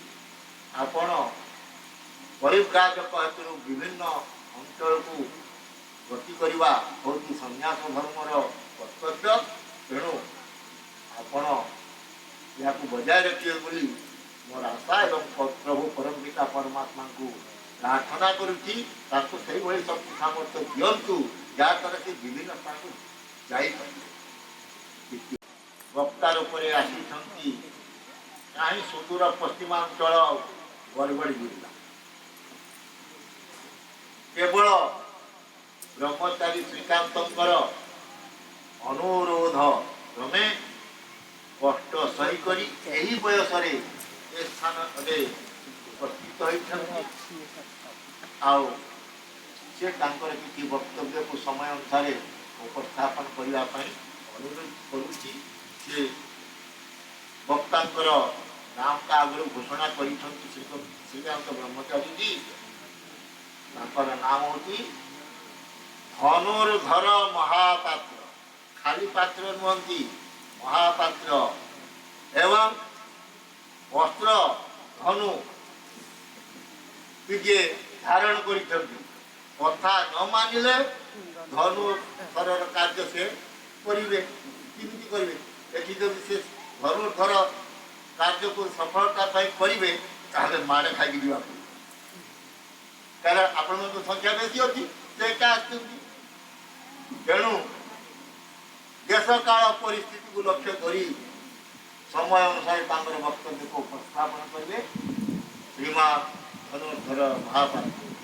ଆପଣ ପରିବ୍ରାଜକ ହେତୁ ବିଭିନ୍ନ ଅଞ୍ଚଳକୁ ଗତି କରିବା ହେଉଛି ସନ୍ନ୍ୟାସ ଧର୍ମର କର୍ତ୍ତବ୍ୟ। ତେଣୁ ଆପଣ ଏହାକୁ ବଜାୟ ରଖିବେ ବୋଲି ମୋର ଆଶା ଏବଂ ପ୍ରଭୁ ପରମ ପିତା ପରମାତ୍ମାଙ୍କୁ ପ୍ରାର୍ଥନା କରୁଛି। ତାଙ୍କୁ ସେଇଭଳି ଶକ୍ତି ସାମର୍ଥ୍ୟ ଦିଅନ୍ତୁ, ଯାହାଦ୍ୱାରା ସେ ବିଭିନ୍ନ ସ୍ଥାନକୁ ଯାଇପାରିବେ। ବକ୍ତା ରୂପରେ ଆସିଛନ୍ତି କାହିଁ ସୁଦୂର ପଶ୍ଚିମାଞ୍ଚଳ ବରଗଡ଼ ଜିଲ୍ଲା। କେବଳ ବ୍ରହ୍ମଚାରୀ ଶ୍ରୀକାନ୍ତଙ୍କର ଅନୁରୋଧ କ୍ରମେ କଷ୍ଟ ସହିକରି ଏହି ବୟସରେ ଏ ସ୍ଥାନରେ ଉପସ୍ଥିତ ହୋଇଛନ୍ତି। ଆଉ ସେ ତାଙ୍କର କିଛି ବକ୍ତବ୍ୟକୁ ସମୟ ଅନୁସାରେ ଉପସ୍ଥାପନ କରିବା ପାଇଁ ଅନୁରୋଧ କରୁଛି। ସେ ବକ୍ତାଙ୍କର ନାମଟା ଆଗରୁ ଘୋଷଣା କରିଛନ୍ତି ଶ୍ରୀକାନ୍ତ ବ୍ରହ୍ମଚାରୀଜୀ। ତାଙ୍କର ନାମ ହେଉଛି ଧନୁର୍ଧର ମହାପାତ୍ର। ଖାଲି ପାତ୍ର ନୁହନ୍ତି, ମହାପାତ୍ର। ଏବଂ ଅସ୍ତ୍ର ଧନୁ ଟିକିଏ ଧାରଣ କରିଛନ୍ତି। କଥା ନ ମାନିଲେ ଧନୁର୍ଧରର କାର୍ଯ୍ୟ ସେ କରିବେ। କେମିତି କରିବେ? ଏଠି ଯଦି ସେ ଧନୁର୍ଧର କାର୍ଯ୍ୟକୁ ସଫଳତା ପାଇଁ କରିବେ, ତାହେଲେ ମାଡ଼ ଖାଇକି ଯିବାକୁ। କାରଣ ଆପଣଙ୍କ ସଂଖ୍ୟା ବେଶୀ ଅଛି, ସେ ଏକା ଆସିଛନ୍ତି। ତେଣୁ ଦେଶ କାଳ ପରିସ୍ଥିତିକୁ ଲକ୍ଷ୍ୟ କରି ସମୟ ଅନୁସାରେ ତାଙ୍କର ବକ୍ତବ୍ୟକୁ ଉପସ୍ଥାପନ କରିବେ ଶ୍ରୀମାନ ଧନୁର୍ଧର ମହାପାତ୍ର।